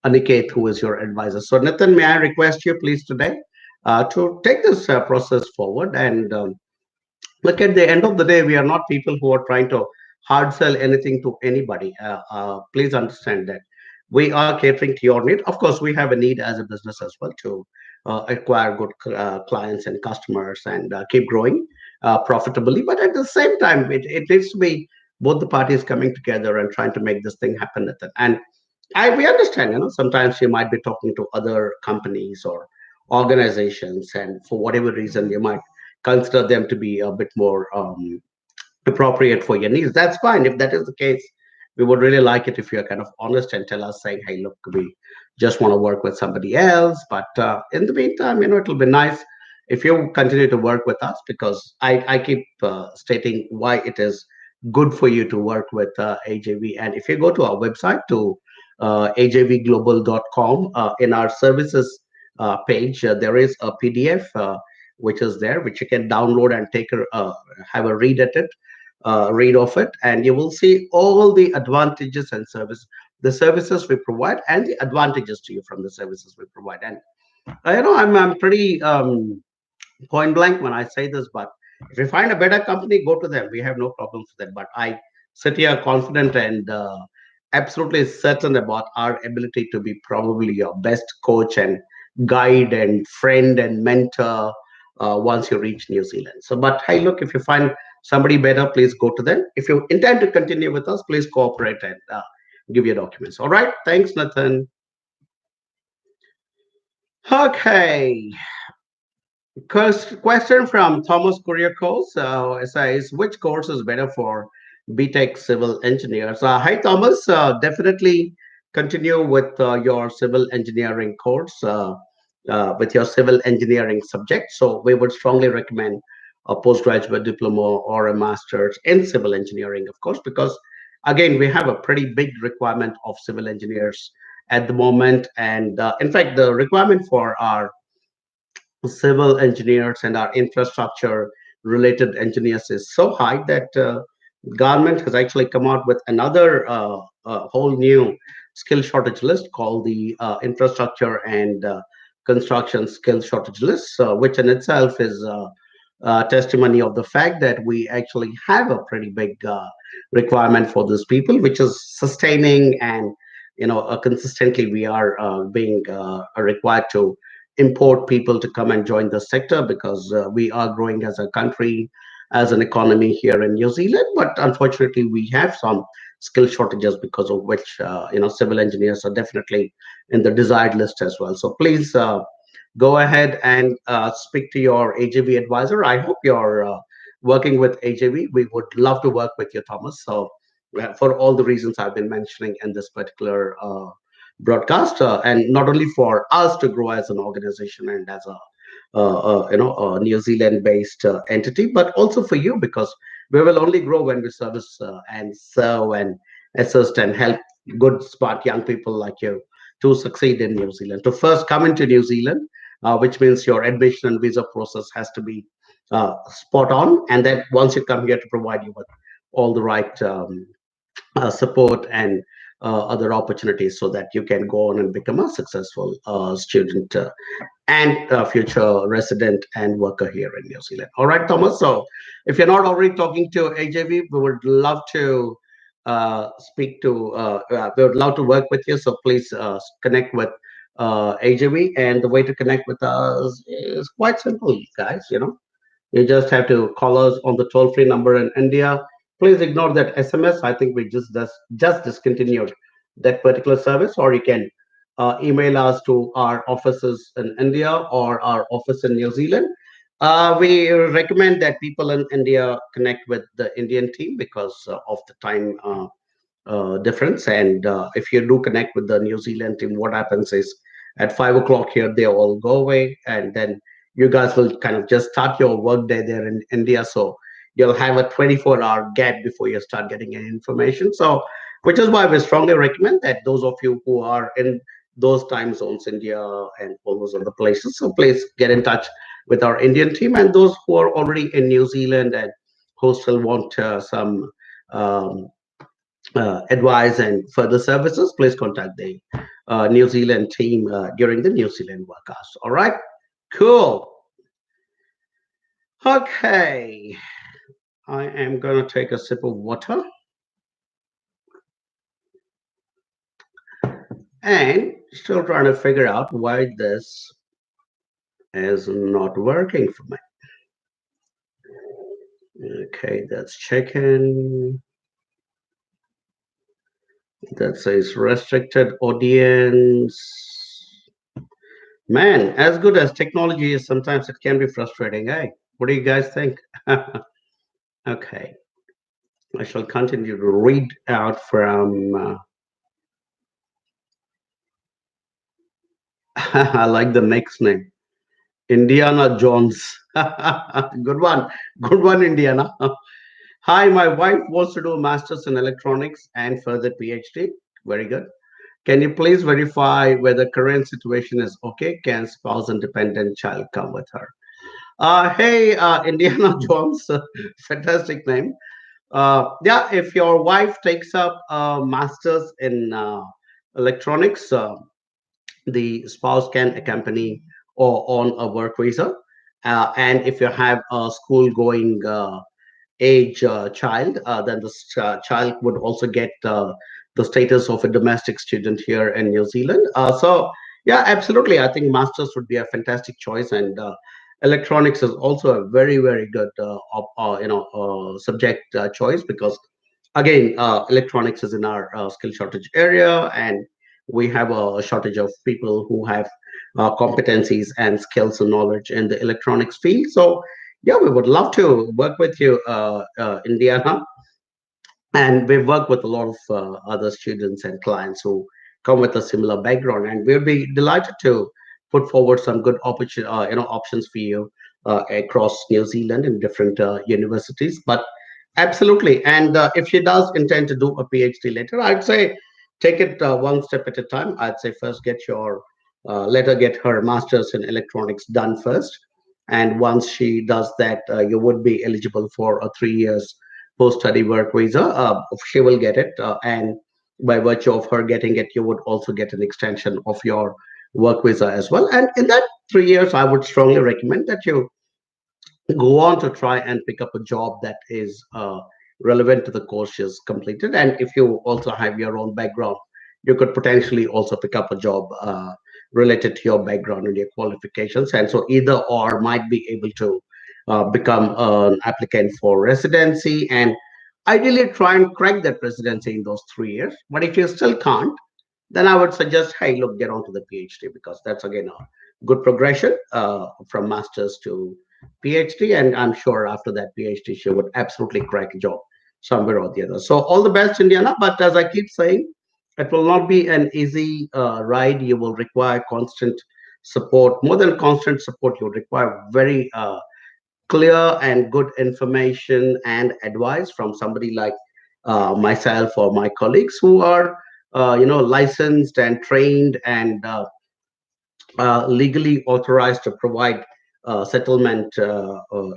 Aniket, who is your advisor. So, Nitin, may I request you, please, today to take this process forward and look, at the end of the day, we are not people who are trying to hard sell anything to anybody. Please understand that we are catering to your need. Of course, we have a need as a business as well to acquire good clients and customers and keep growing profitably. But at the same time, it needs to be both the parties coming together and trying to make this thing happen. With it. And we understand, sometimes you might be talking to other companies or organizations, and for whatever reason, you might consider them to be a bit more appropriate for your needs. That's fine. If that is the case, we would really like it if you're kind of honest and tell us, saying, hey, look, we just want to work with somebody else. But in the meantime, it'll be nice if you continue to work with us, because I keep stating why it is good for you to work with AJV. And if you go to our website, to ajvglobal.com, in our services page, there is a PDF which is there, which you can download and have a read at it, read of it, and you will see all the advantages and the services we provide, and the advantages to you from the services we provide. And I'm pretty point blank when I say this, but if you find a better company, go to them. We have no problems with that. But I sit here confident and absolutely certain about our ability to be probably your best coach and guide and friend and mentor once you reach New Zealand. So, but hey, look, if you find somebody better, please go to them. If you intend to continue with us, please cooperate and give your documents. All right. Thanks, Nathan. Okay. Question from Thomas Kuriakos says, which course is better for BTech civil engineers? Hi, Thomas. Definitely continue with your civil engineering course, with your civil engineering subject. So we would strongly recommend a postgraduate diploma or a master's in civil engineering, of course, because again, we have a pretty big requirement of civil engineers at the moment. And in fact, the requirement for our civil engineers and our infrastructure related engineers is so high that government has actually come out with another whole new skill shortage list called the infrastructure and construction skill shortage list, which in itself is testimony of the fact that we actually have a pretty big requirement for these people, which is sustaining. And consistently we are being required to import people to come and join the sector because we are growing as a country, as an economy here in New Zealand. But unfortunately, we have some skill shortages because of which civil engineers are definitely in the desired list as well. So please go ahead and speak to your AJB advisor. I hope you're working with AJB. We would love to work with you, Thomas. So for all the reasons I've been mentioning in this particular broadcast, and not only for us to grow as an organization and as a New Zealand based entity, but also for you, because we will only grow when we service and serve and assist and help good smart young people like you to succeed in New Zealand, to first come into New Zealand, which means your admission and visa process has to be spot on, and then once you come here, to provide you with all the right support and other opportunities so that you can go on and become a successful student and future resident and worker here in New Zealand. All right, Thomas. So if you're not already talking to AJV, we would love to speak to, we would love to work with you. So please connect with AJV. And the way to connect with us is quite simple, guys. You just have to call us on the toll-free number in India. Please ignore that SMS. I think we just discontinued that particular service, or you can email us to our offices in India or our office in New Zealand. We recommend that people in India connect with the Indian team because of the time difference. And if you do connect with the New Zealand team, what happens is at 5 o'clock here, they all go away, and then you guys will kind of just start your work day there in India. So you'll have a 24-hour gap before you start getting any information. So, which is why we strongly recommend that those of you who are in those time zones, India and all those other places, so please get in touch with our Indian team. And those who are already in New Zealand and who still want some um, advice and further services, please contact the New Zealand team during the New Zealand workcast. All right, cool. Okay, I am going to take a sip of water and still trying to figure out why this is not working for me. Okay, that's chicken. That says restricted audience. Man, as good as technology is, sometimes it can be frustrating. Hey, what do you guys think? Okay, I shall continue to read out from. I like the next name, Indiana Jones. Good one, Indiana. Hi, my wife wants to do a master's in electronics and further PhD. Very good. Can you please verify whether current situation is okay? Can spouse and dependent child come with her? Hey, Indiana Jones, fantastic name. Yeah, if your wife takes up a master's in electronics, the spouse can accompany or on a work visa. And if you have a school going age child, then the child would also get the status of a domestic student here in New Zealand. So, yeah, absolutely. I think masters would be a fantastic choice, and electronics is also a very, very good subject choice because again, electronics is in our skill shortage area, and we have a shortage of people who have competencies and skills and knowledge in the electronics field. So, yeah, we would love to work with you, Indiana. And we've worked with a lot of other students and clients who come with a similar background, and we'll be delighted to put forward some good options for you across New Zealand in different universities. But absolutely, and if she does intend to do a PhD later, I'd say take it one step at a time. I'd say first let her get her master's in electronics done first, and once she does that, you would be eligible for a 3 years post-study work visa. She will get it, and by virtue of her getting it, you would also get an extension of your work visa as well. And in that 3 years, I would strongly recommend that you go on to try and pick up a job that is relevant to the course she's completed. And if you also have your own background, you could potentially also pick up a job related to your background and your qualifications. And so either or might be able to become an applicant for residency and ideally try and crack that residency in those 3 years. But if you still can't, then I would suggest, hey, look, get onto the PhD because that's again a good progression from master's to PhD. And I'm sure after that PhD, she would absolutely crack a job somewhere or the other. So all the best, Indiana. But as I keep saying, it will not be an easy ride. You will require constant support. More than constant support, you require very clear and good information and advice from somebody like myself or my colleagues who are licensed and trained and legally authorized to provide settlement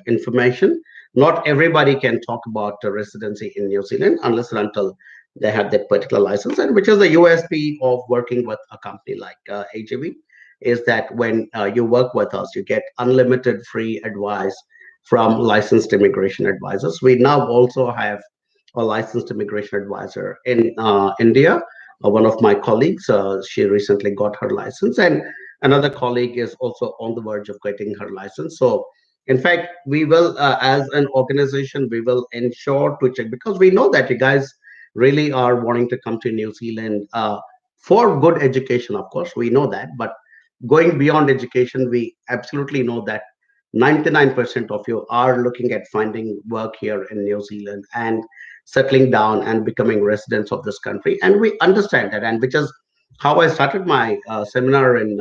information. Not everybody can talk about residency in New Zealand unless and until they have that particular license, and which is the USP of working with a company like AGV, is that when you work with us, you get unlimited free advice from licensed immigration advisors. We now also have a licensed immigration advisor in India. One of my colleagues, she recently got her license, and another colleague is also on the verge of getting her license. So, in fact, we will, as an organization, we will ensure to check because we know that you guys really are wanting to come to New Zealand for good education. Of course, we know that, but going beyond education, we absolutely know that 99% of you are looking at finding work here in New Zealand and settling down and becoming residents of this country. And we understand that, and which is how I started my seminar in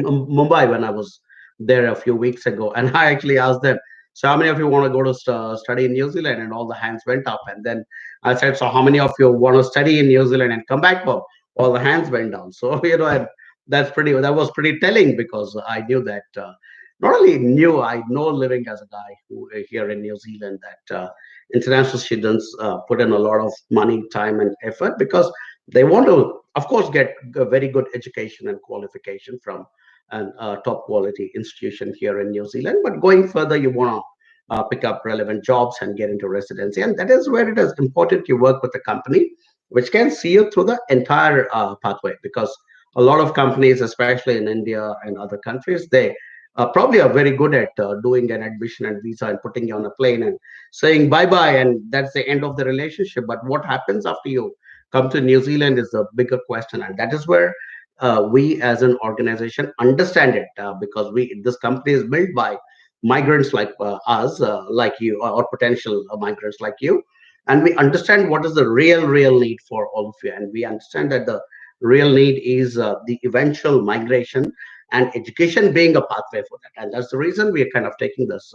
Mumbai when I was there a few weeks ago. And I actually asked them, so how many of you want to go to study in New Zealand? And all the hands went up. And then I said, so how many of you want to study in New Zealand and come back home? All the hands went down. So, that was pretty telling because I knew that not only knew, I know living as a guy who here in New Zealand that international students put in a lot of money, time, and effort because they want to, of course, get a very good education and qualification from an top quality institution here in New Zealand. But going further, you want to pick up relevant jobs and get into residency. And that is where it is important you work with a company which can see you through the entire pathway because a lot of companies, especially in India and other countries, they probably are very good at doing an admission and visa and putting you on a plane and saying bye bye, and that's the end of the relationship. But what happens after you come to New Zealand is the bigger question, and that is where we as an organization understand it because we this company is built by migrants like us, like you, or potential migrants like you, and we understand what is the real need for all of you, and we understand that the real need is the eventual migration and education being a pathway for that. And that's the reason we are kind of taking this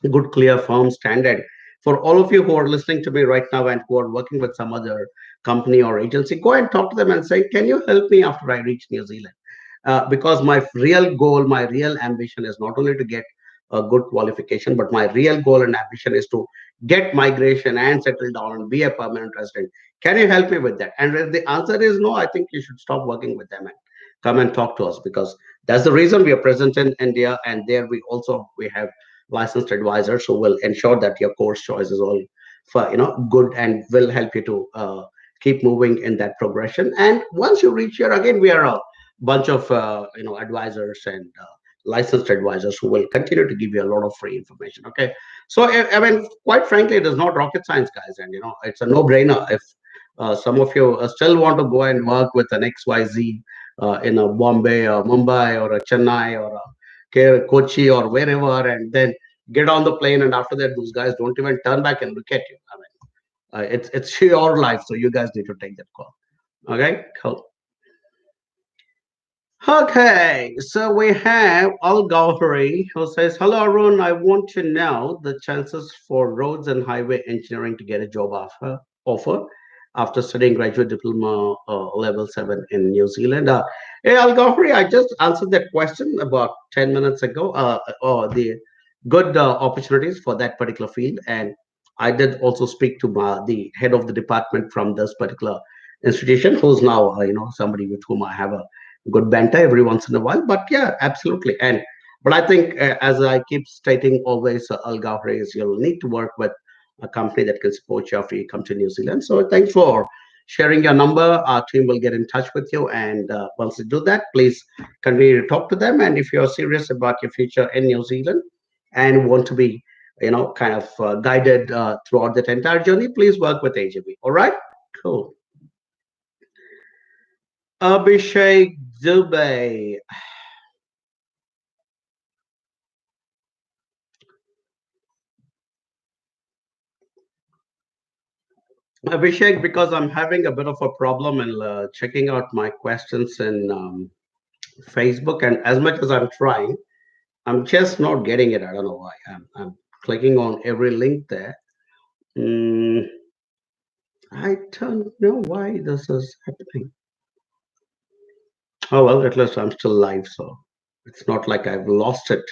good, clear, firm standard. For all of you who are listening to me right now and who are working with some other company or agency, go and talk to them and say, can you help me after I reach New Zealand? Because my real goal, my real ambition is not only to get a good qualification, but my real goal and ambition is to get migration and settle down and be a permanent resident. Can you help me with that? And if the answer is no, I think you should stop working with them and come and talk to us because that's the reason we are present in India. And there we have licensed advisors who will ensure that your course choice is all for good and will help you to keep moving in that progression. And once you reach here, again, we are a bunch of advisors and licensed advisors who will continue to give you a lot of free information. Okay, so I mean, quite frankly, it is not rocket science, guys, and it's a no-brainer. If some of you still want to go and work with an XYZ in a Bombay or Mumbai or a Chennai or a Kochi or wherever, and then get on the plane, and after that, those guys don't even turn back and look at you. I mean, it's your life, so you guys need to take that call. Okay, cool. Okay, so we have Al Gauhari who says, "Hello, Arun. I want to know the chances for roads and highway engineering to get a job offer after studying graduate diploma level 7 in New Zealand." Hey, Al Gauhari, I just answered that question about 10 minutes ago. The good opportunities for that particular field. And I did also speak to the head of the department from this particular institution, who's now, somebody with whom I have a good banter every once in a while. But yeah, absolutely. But I think, as I keep stating always, Al Gawhari, is you'll need to work with a company that can support you after you come to New Zealand. So thanks for sharing your number. Our team will get in touch with you, and once you do that, please continue to talk to them. And if you're serious about your future in New Zealand and want to be, kind of guided throughout that entire journey, please work with AJB. All right, cool. Abhishek Dubey. Abhishek, because I'm having a bit of a problem in checking out my questions in Facebook, and as much as I'm trying, I'm just not getting it. I don't know why. I'm clicking on every link there. Mm, I don't know why this is happening. Oh well, at least I'm still live, so it's not like I've lost it.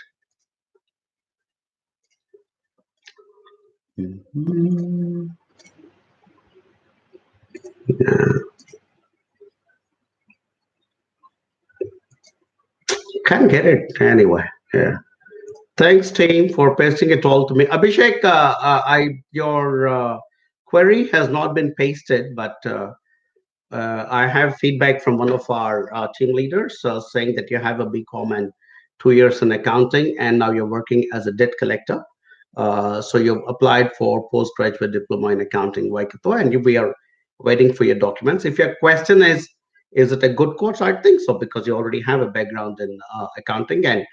Mhm. Can't get it anyway. Yeah. Thanks, team, for pasting it all to me. Abhishek, I your query has not been pasted, but I have feedback from one of our team leaders saying that you have a BCom and 2 years in accounting, and now you're working as a debt collector. So you've applied for postgraduate diploma in accounting, Waikato, and we are waiting for your documents. If your question is it a good course? I think so, because you already have a background in accounting, and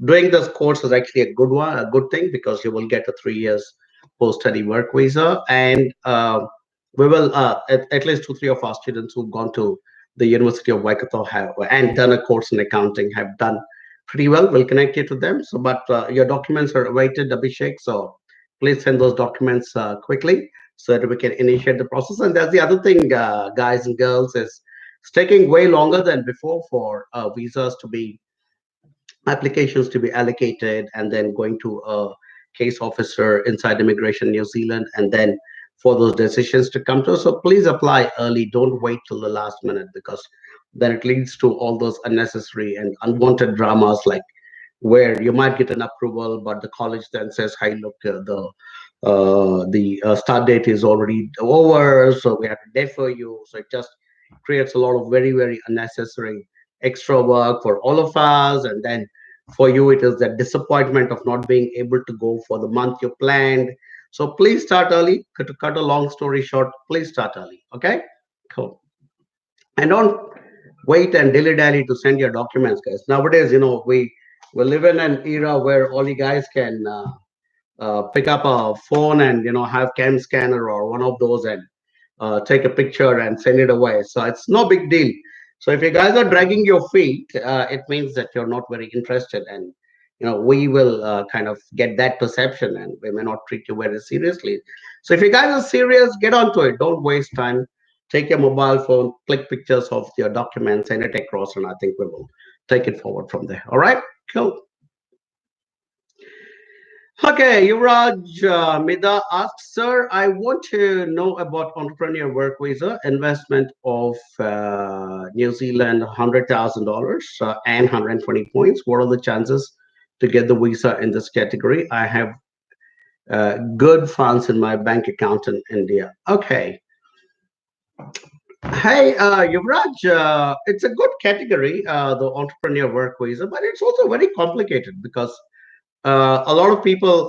doing this course is actually a good one, a good thing, because you will get a 3 years post-study work visa. And we will, at least two, three of our students who've gone to the University of Waikato have and done a course in accounting have done pretty well. We'll connect you to them. So, but your documents are awaited, Abhishek. So please send those documents quickly so that we can initiate the process. And that's the other thing, guys and girls, is it's taking way longer than before for visas to be applications to be allocated, and then going to a case officer inside Immigration New Zealand, and then for those decisions to come to us. So please apply early. Don't wait till the last minute, because then it leads to all those unnecessary and unwanted dramas, like where you might get an approval, but the college then says, "Hey, look, the start date is already over, so we have to defer you." So it just creates a lot of very, very unnecessary extra work for all of us. And then for you, it is that disappointment of not being able to go for the month you planned. So please start early. To cut a long story short, please start early. Okay, cool. And don't wait and dilly dally to send your documents, guys. Nowadays, we live in an era where all you guys can pick up a phone and have cam scanner or one of those, and take a picture and send it away. So it's no big deal. So if you guys are dragging your feet, it means that you're not very interested, and we will kind of get that perception, and we may not treat you very seriously. So if you guys are serious, get onto it. Don't waste time. Take your mobile phone, click pictures of your documents, send it across, and I think we will take it forward from there. All right, cool. Okay, Yuvraj Mida asks, "Sir, I want to know about entrepreneur work visa investment of New Zealand $100,000 and 120 points. What are the chances to get the visa in this category? I have good funds in my bank account in India." Okay. Hey, Yuvraj, it's a good category, the entrepreneur work visa, but it's also very complicated, because a lot of people,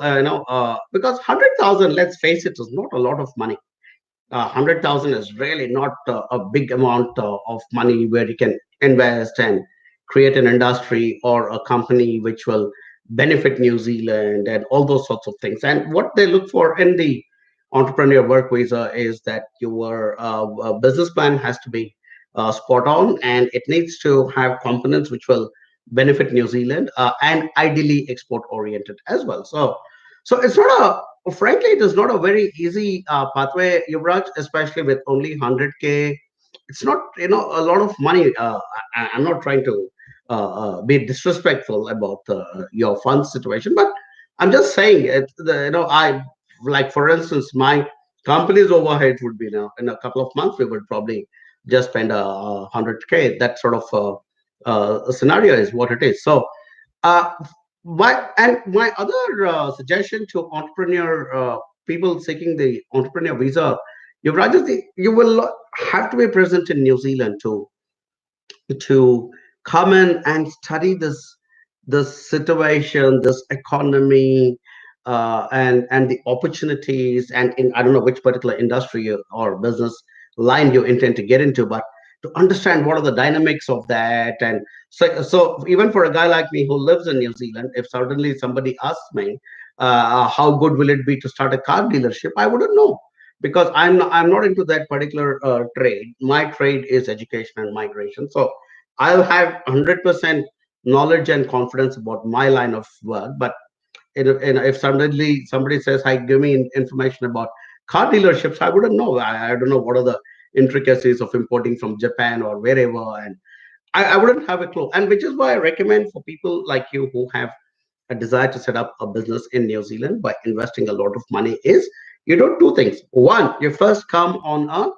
because 100,000, let's face it, is not a lot of money. 100,000 is really not a big amount of money where you can invest and create an industry or a company which will benefit New Zealand and all those sorts of things. And what they look for in the entrepreneur work visa is that your business plan has to be spot on, and it needs to have components which will benefit New Zealand, and ideally export oriented as well. So it's not frankly, it is not a very easy pathway, Yuvraj, especially with only 100K. It's not, a lot of money. I'm not trying to be disrespectful about your fund situation, but I'm just saying it. I like, for instance, my company's overhead would be now in a couple of months. We would probably just spend 100K. That sort of scenario is what it is. So uh, my other suggestion to entrepreneur people seeking the entrepreneur visa, you will have to be present in New Zealand to come in and study this situation, this economy, and the opportunities, and in, I don't know which particular industry or business line you intend to get into, but to understand what are the dynamics of that. And so even for a guy like me who lives in New Zealand, if suddenly somebody asks me how good will it be to start a car dealership, I wouldn't know, because I'm not into that particular trade. My trade is education and migration. So I'll have 100% knowledge and confidence about my line of work. But if suddenly somebody says, "Hi, give me information about car dealerships," I wouldn't know. I don't know what are the intricacies of importing from Japan or wherever, and I wouldn't have a clue. And which is why I recommend for people like you who have a desire to set up a business in New Zealand by investing a lot of money is you do two things. One, you first come on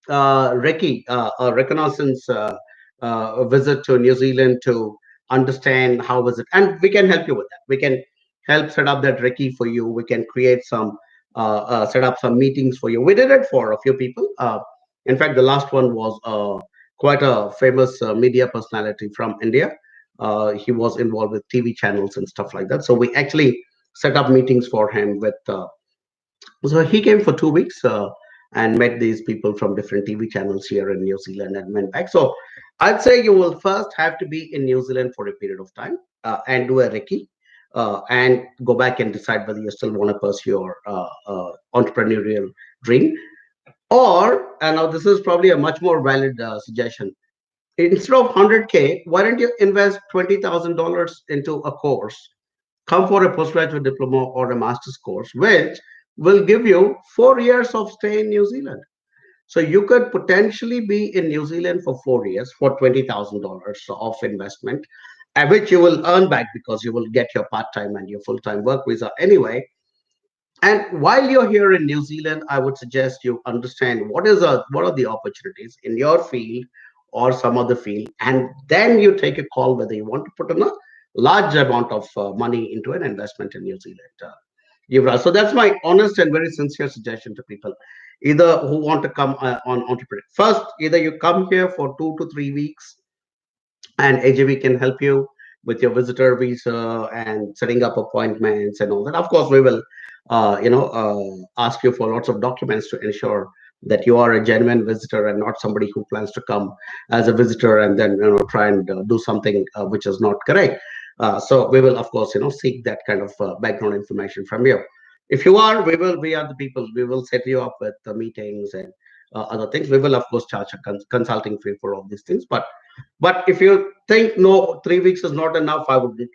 recce, a reconnaissance visit to New Zealand to understand how was it, and we can help you with that. We can help set up that recce for you. We can create some, set up some meetings for you. We did it for a few people. In fact, the last one was quite a famous media personality from India. He was involved with TV channels and stuff like that. So we actually set up meetings for him with. So he came for 2 weeks and met these people from different TV channels here in New Zealand and went back. So I'd say you will first have to be in New Zealand for a period of time and do a recce and go back and decide whether you still want to pursue your entrepreneurial dream. Or, and now this is probably a much more valid suggestion. Instead of 100K, why don't you invest $20,000 into a course? Come for a postgraduate diploma or a master's course, which will give you 4 years of stay in New Zealand. So you could potentially be in New Zealand for 4 years for $20,000 of investment, which you will earn back because you will get your part time and your full time work visa anyway. And while you're here in New Zealand, I would suggest you understand what are the opportunities in your field or some other field, and then you take a call whether you want to put in a large amount of money into an investment in New Zealand. Yuvraj. So that's my honest and very sincere suggestion to people, either who want to come on entrepreneur. First, either you come here for 2 to 3 weeks and AJV can help you with your visitor visa and setting up appointments and all that. Of course, we will, ask you for lots of documents to ensure that you are a genuine visitor and not somebody who plans to come as a visitor and then try and do something which is not correct. So we will, of course, seek that kind of background information from you. If you are, we are the people. We will set you up with the meetings and other things. We will, of course, charge a consulting fee for all these things. But if you think no, 3 weeks is not enough,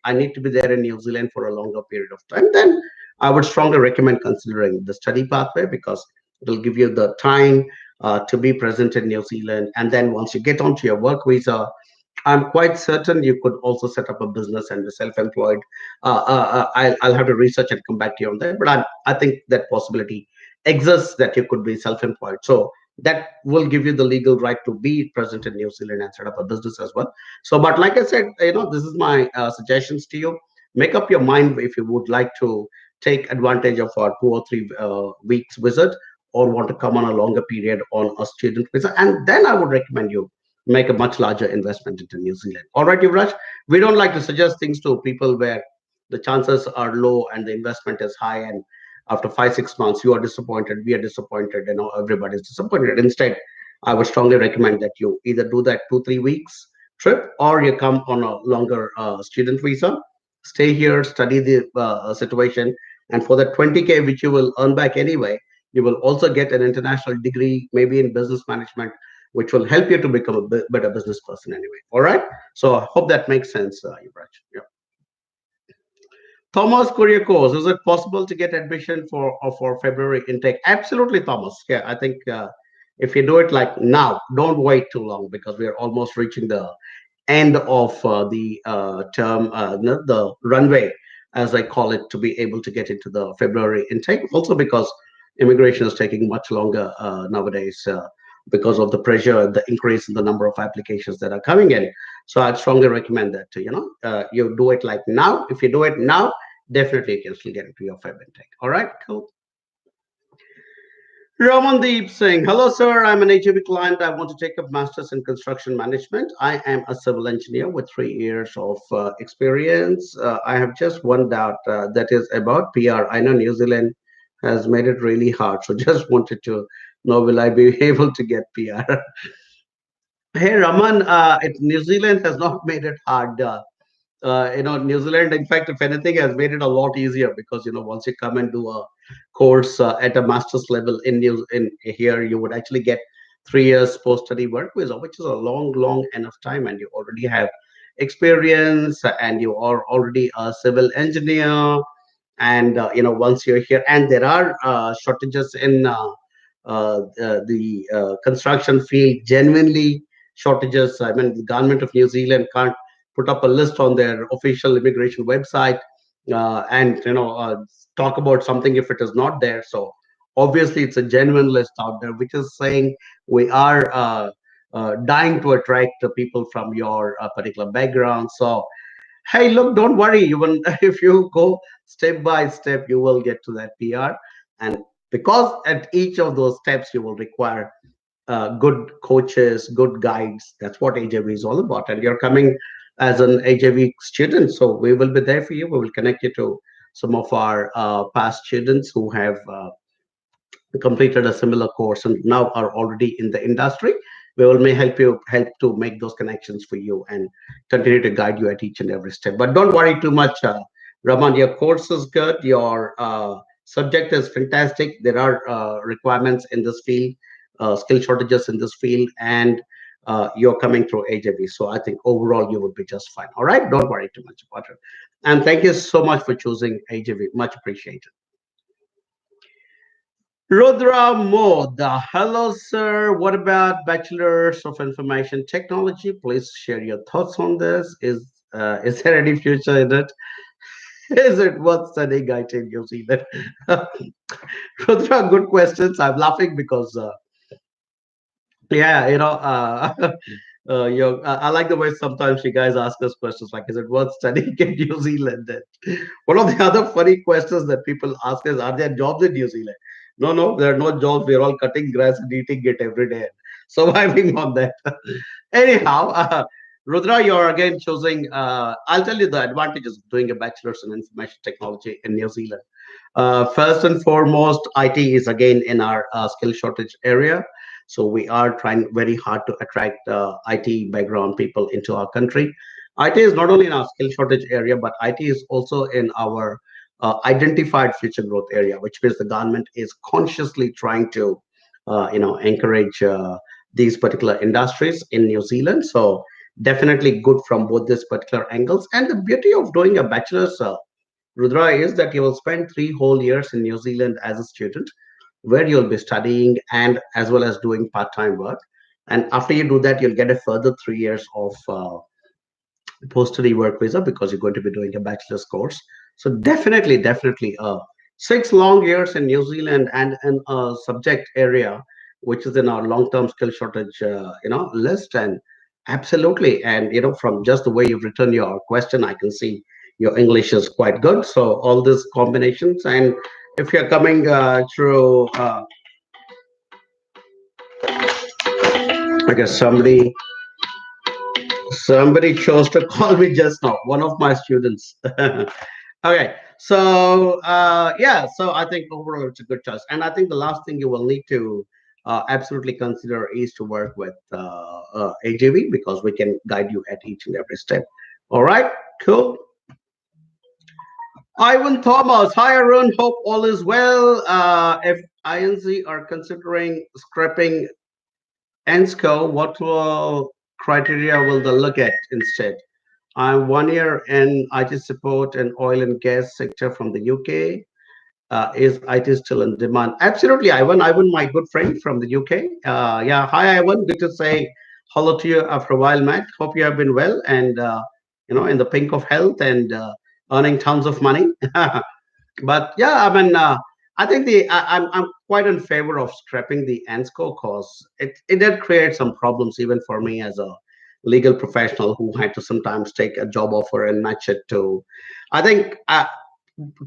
I need to be there in New Zealand for a longer period of time, then I would strongly recommend considering the study pathway because it will give you the time to be present in New Zealand. And then once you get onto your work visa, I'm quite certain you could also set up a business and be self-employed. I'll have to research and come back to you on that, but I think that possibility exists that you could be self-employed. So that will give you the legal right to be present in New Zealand and set up a business as well. So, but like I said, this is my suggestions to you. Make up your mind if you would like to take advantage of our 2 or 3 weeks visit or want to come on a longer period on a student visa. And then I would recommend you make a much larger investment into New Zealand. All right, Yuvraj, we don't like to suggest things to people where the chances are low and the investment is high, and after 5 6 months you are disappointed, we are disappointed, everybody's disappointed. Instead, I would strongly recommend that you either do that 2 3 weeks trip or you come on a longer student visa, stay here, study the situation, and for that 20K which you will earn back anyway, you will also get an international degree, maybe in business management, which will help you to become a better business person anyway. All right. So I hope that makes sense, Yuvraj. Yeah. Thomas Kuriakos, is it possible to get admission for February intake? Absolutely, Thomas. Yeah, I think if you do it like now, don't wait too long because we are almost reaching the end of the term, no, the runway, as I call it, to be able to get into the February intake. Also, because immigration is taking much longer nowadays because of the pressure, the increase in the number of applications that are coming in. So I'd strongly recommend that you do it like now. If you do it now, definitely you can still get into your Feb intake. All right, cool. Ramandeep Singh. Hello, sir. I'm an HAB client. I want to take up masters in construction management. I am a civil engineer with 3 years of experience. I have just one doubt that is about PR. I know New Zealand has made it really hard, so just wanted to know will I be able to get PR? Hey, Raman, New Zealand has not made it hard. New Zealand, in fact, if anything, has made it a lot easier because once you come and do a course at a master's level in here, you would actually get 3 years post study work visa, which is a long, long enough time, and you already have experience, and you are already a civil engineer, and once you're here, and there are shortages in the construction field, genuinely shortages. I mean, the government of New Zealand can't put up a list on their official immigration website and talk about something if it is not there. So obviously it's a genuine list out there which is saying we are dying to attract the people from your particular background. So hey, look, don't worry. Even if you go step by step, you will get to that PR. And because at each of those steps, you will require good coaches, good guides. That's what AJV is all about. And you're coming as an AJV student. So we will be there for you. We will connect you to some of our past students who have completed a similar course and now are already in the industry. We will may help to make those connections for you and continue to guide you at each and every step. But don't worry too much, Raman. Your course is good. Your subject is fantastic. There are requirements in this field, skill shortages in this field, and you're coming through AJB. So I think overall you would be just fine. All right. Don't worry too much about it. And thank you so much for choosing AJB. Much appreciated. Rudra Mod, hello, sir. What about Bachelors of Information Technology? Please share your thoughts on this. Is there any future in it? Is it worth studying IT in New Zealand? Rudra, good questions. I'm laughing because yeah, I like the way sometimes you guys ask us questions like, "Is it worth studying in New Zealand?" And one of the other funny questions that people ask is, "Are there jobs in New Zealand?" No, no, there are no jobs. We're all cutting grass and eating it every day, and surviving on that. Anyhow, Rudra, you're again choosing. I'll tell you the advantages of doing a bachelor's in information technology in New Zealand. First and foremost, IT is again in our skill shortage area. So we are trying very hard to attract IT background people into our country. IT is not only in our skill shortage area, but IT is also in our identified future growth area, which means the government is consciously trying to, encourage these particular industries in New Zealand. So definitely good from both these particular angles. And the beauty of doing a bachelor's Rudra, is that you will spend 3 whole years in New Zealand as a student, where you'll be studying and as well as doing part-time work. And after you do that, you'll get a further 3 years of post-study work visa because you're going to be doing a bachelor's course. So definitely, 6 long years in New Zealand and in a subject area which is in our long-term skill shortage, list. And absolutely, and from just the way you've written your question, I can see your English is quite good. So all these combinations, and if you're coming through, I guess somebody chose to call me just now. One of my students. Okay, so yeah, so I think overall it's a good choice, and I think the last thing you will need to absolutely consider is to work with AGV because we can guide you at each and every step. All right, cool. Ivan Thomas, hi Arun, hope all is well. If INC are considering scrapping ENSCO, what will criteria will they look at instead? I'm 1 year in IT support and oil and gas sector from the UK. Is IT still in demand? Absolutely, Ivan. Ivan, my good friend from the UK. Yeah, hi, Ivan. Good to say hello to you after a while, Matt. Hope you have been well and in the pink of health and earning tons of money. But yeah, I mean, I think I'm quite in favor of scrapping the ANSCO cause it did create some problems even for me as a legal professional who had to sometimes take a job offer and match it to. I think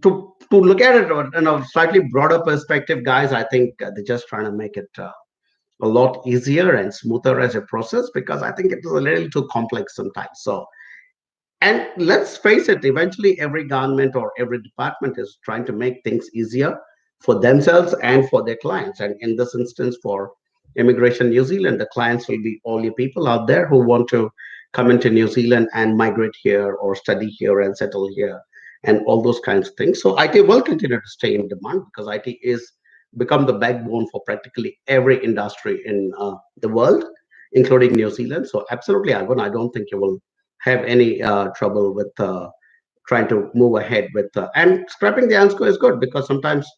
to look at it in a slightly broader perspective, guys, I think they're just trying to make it a lot easier and smoother as a process because I think it is a little too complex sometimes. So and let's face it, eventually every government or every department is trying to make things easier for themselves and for their clients. And in this instance, for Immigration New Zealand, the clients will be all you people out there who want to come into New Zealand and migrate here or study here and settle here and all those kinds of things. So IT will continue to stay in demand because IT is become the backbone for practically every industry in the world, including New Zealand. So absolutely, Ivan, I don't think you will have any trouble with trying to move ahead with and scrapping the answer is good because sometimes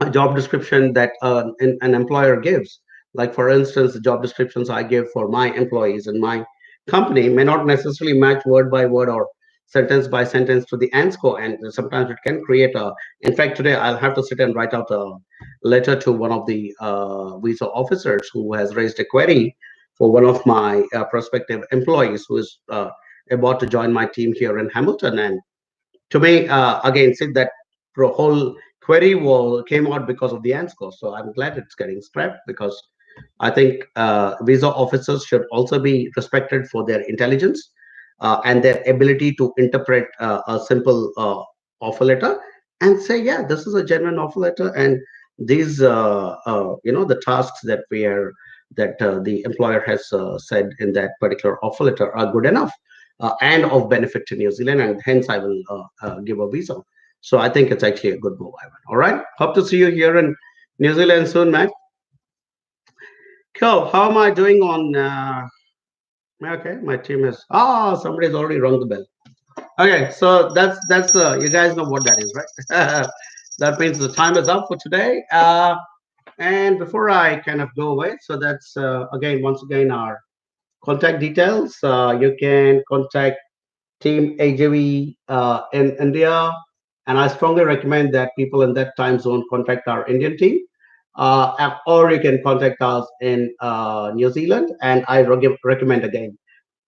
a job description that an employer gives, like for instance the job descriptions I give for my employees in my company may not necessarily match word by word or sentence by sentence to the ansco, and sometimes it can create a. In fact, today I'll have to sit and write out a letter to one of the visa officers who has raised a query for one of my prospective employees who is about to join my team here in Hamilton. And to me, again, see that whole query wall came out because of the ANSCO. So I'm glad it's getting scrapped because I think visa officers should also be respected for their intelligence and their ability to interpret a simple offer letter and say, yeah, this is a genuine offer letter, and these, the tasks that we are that the employer has said in that particular offer letter are good enough and of benefit to New Zealand, and hence I will give a visa. So I think it's actually a good move, Ivan. All right, hope to see you here in New Zealand soon, Matt. Cool. How am I doing on? Okay, my team is. Oh, somebody's already rung the bell. Okay, so that's you guys know what that is, right? That means the time is up for today. And before I kind of go away, so that's again once again our contact details. You can contact Team AJV in India, and I strongly recommend that people in that time zone contact our Indian team, or you can contact us in New Zealand. And I recommend again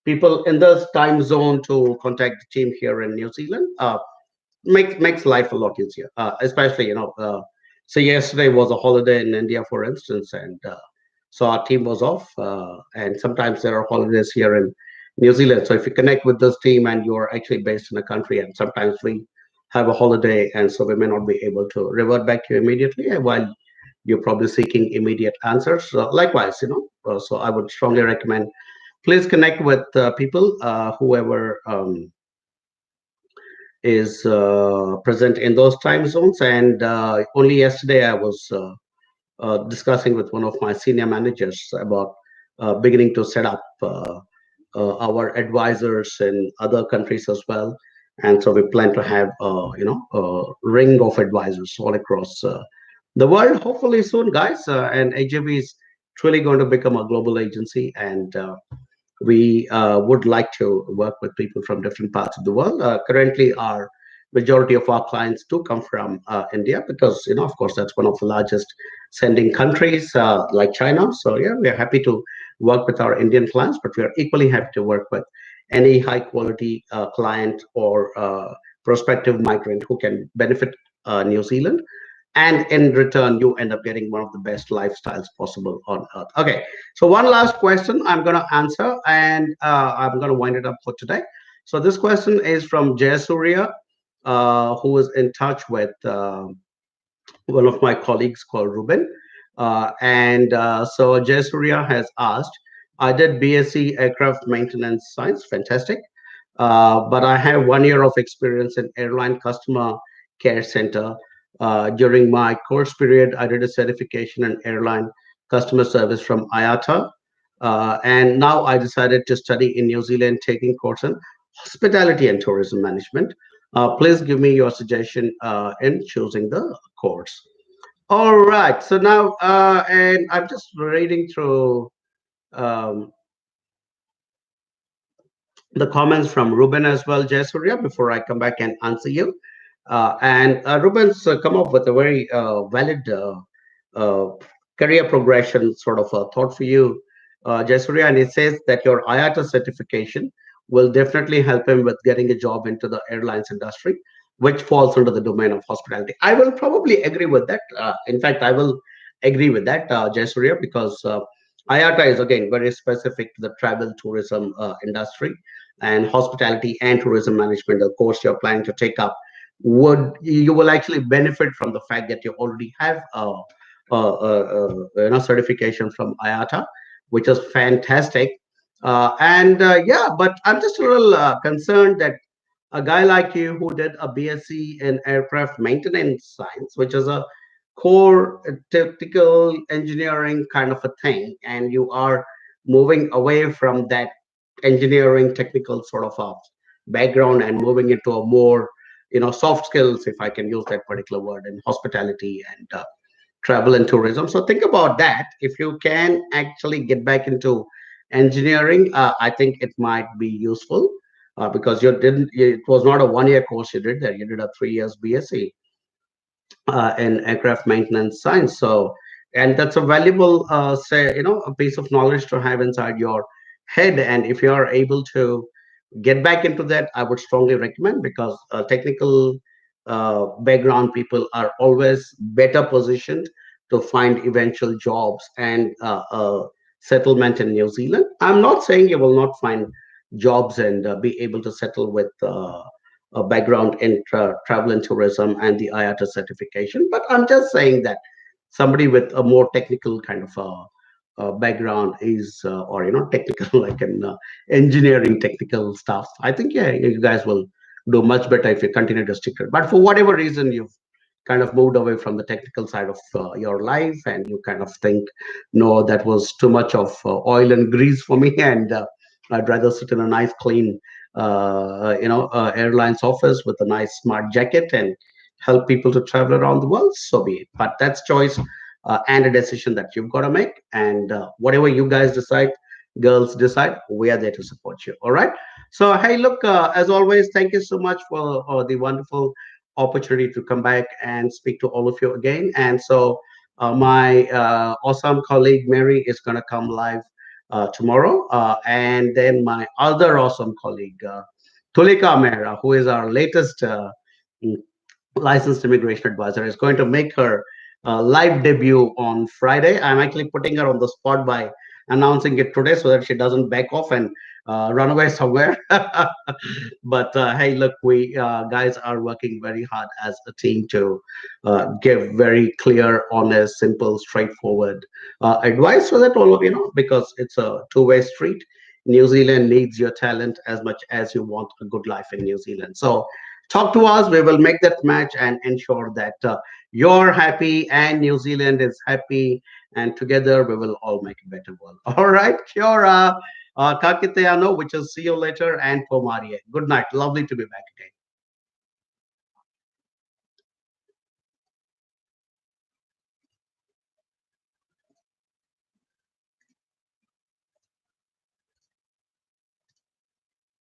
people in this time zone to contact the team here in New Zealand. Makes life a lot easier, especially so yesterday was a holiday in India, for instance, and so our team was off, and sometimes there are holidays here in New Zealand. So if you connect with this team and you're actually based in a country, and sometimes we have a holiday, and so we may not be able to revert back to you immediately, while you're probably seeking immediate answers. So likewise, so I would strongly recommend please connect with people, whoever is present in those time zones. And only yesterday I was discussing with one of my senior managers about beginning to set up our advisors in other countries as well. And so we plan to have a ring of advisors all across the world, hopefully soon, guys. And AJB is truly going to become a global agency, and we would like to work with people from different parts of the world. Currently, our majority of our clients do come from India because, of course, that's one of the largest sending countries like China. So, yeah, we are happy to work with our Indian clients, but we are equally happy to work with any high quality client or prospective migrant who can benefit New Zealand, and in return you end up getting one of the best lifestyles possible on earth. Okay, so one last question I'm going to answer, and I'm going to wind it up for today. So this question is from Jayasuriya, who is in touch with one of my colleagues called Ruben. So Jayasuriya has asked, I did BSc aircraft maintenance science, fantastic, but I have 1 year of experience in airline customer care center. During my course period, I did a certification in airline customer service from IATA. And now I decided to study in New Zealand, taking course in hospitality and tourism management. Please give me your suggestion in choosing the course. All right. So now, and I'm just reading through um, the comments from Ruben as well, Jayasuriya, before I come back and answer you. And Ruben's come up with a very valid uh, career progression sort of thought for you, Jayasuriya, and it says that your IATA certification will definitely help him with getting a job into the airlines industry, which falls under the domain of hospitality. I will probably agree with that. In fact, I will agree with that, Jayasuriya, because IATA is again very specific to the travel tourism industry, and hospitality and tourism management, the course you're planning to take up, would you will actually benefit from the fact that you already have certification from IATA, which is fantastic. And yeah, but I'm just a little concerned that a guy like you who did a BSc in aircraft maintenance science, which is a core technical engineering kind of a thing, and you are moving away from that engineering technical sort of a background and moving into a more soft skills, if I can use that particular word, in hospitality and travel and tourism. So think about that. If you can actually get back into engineering, I think it might be useful, because you didn't. It was not a 1 year course you did there. You did a 3 years BSc in aircraft maintenance science. So, and that's a valuable, say, a piece of knowledge to have inside your head. And if you are able to get back into that, I would strongly recommend, because technical background people are always better positioned to find eventual jobs and settlement in New Zealand. I'm not saying you will not find jobs and be able to settle with a background in travel and tourism and the IATA certification, but I'm just saying that somebody with a more technical kind of background is, or technical like in engineering technical stuff, I think, yeah, you guys will do much better if you continue to stick to it. But for whatever reason, you've kind of moved away from the technical side of your life, and you kind of think, no, that was too much of oil and grease for me, and I'd rather sit in a nice clean airlines office with a nice smart jacket and help people to travel around the world. So be it. But that's choice and a decision that you've got to make. And whatever you guys decide, girls decide, we are there to support you. All right. So, hey, look, as always, thank you so much for the wonderful opportunity to come back and speak to all of you again. And so, my awesome colleague Mary is going to come live tomorrow. And then my other awesome colleague, Tulika Mehra, who is our latest licensed immigration advisor, is going to make her live debut on Friday. I'm actually putting her on the spot by announcing it today so that she doesn't back off and run away somewhere. But hey, look, we guys are working very hard as a team to give very clear, honest, simple, straightforward advice, so that all of because it's a two-way street. New Zealand needs your talent as much as you want a good life in New Zealand. So talk to us. We will make that match and ensure that you're happy and New Zealand is happy, and together we will all make a better world. All right, Kia ora, Kakiteano, which is see you later, and Pomarie. Good night. Lovely to be back again.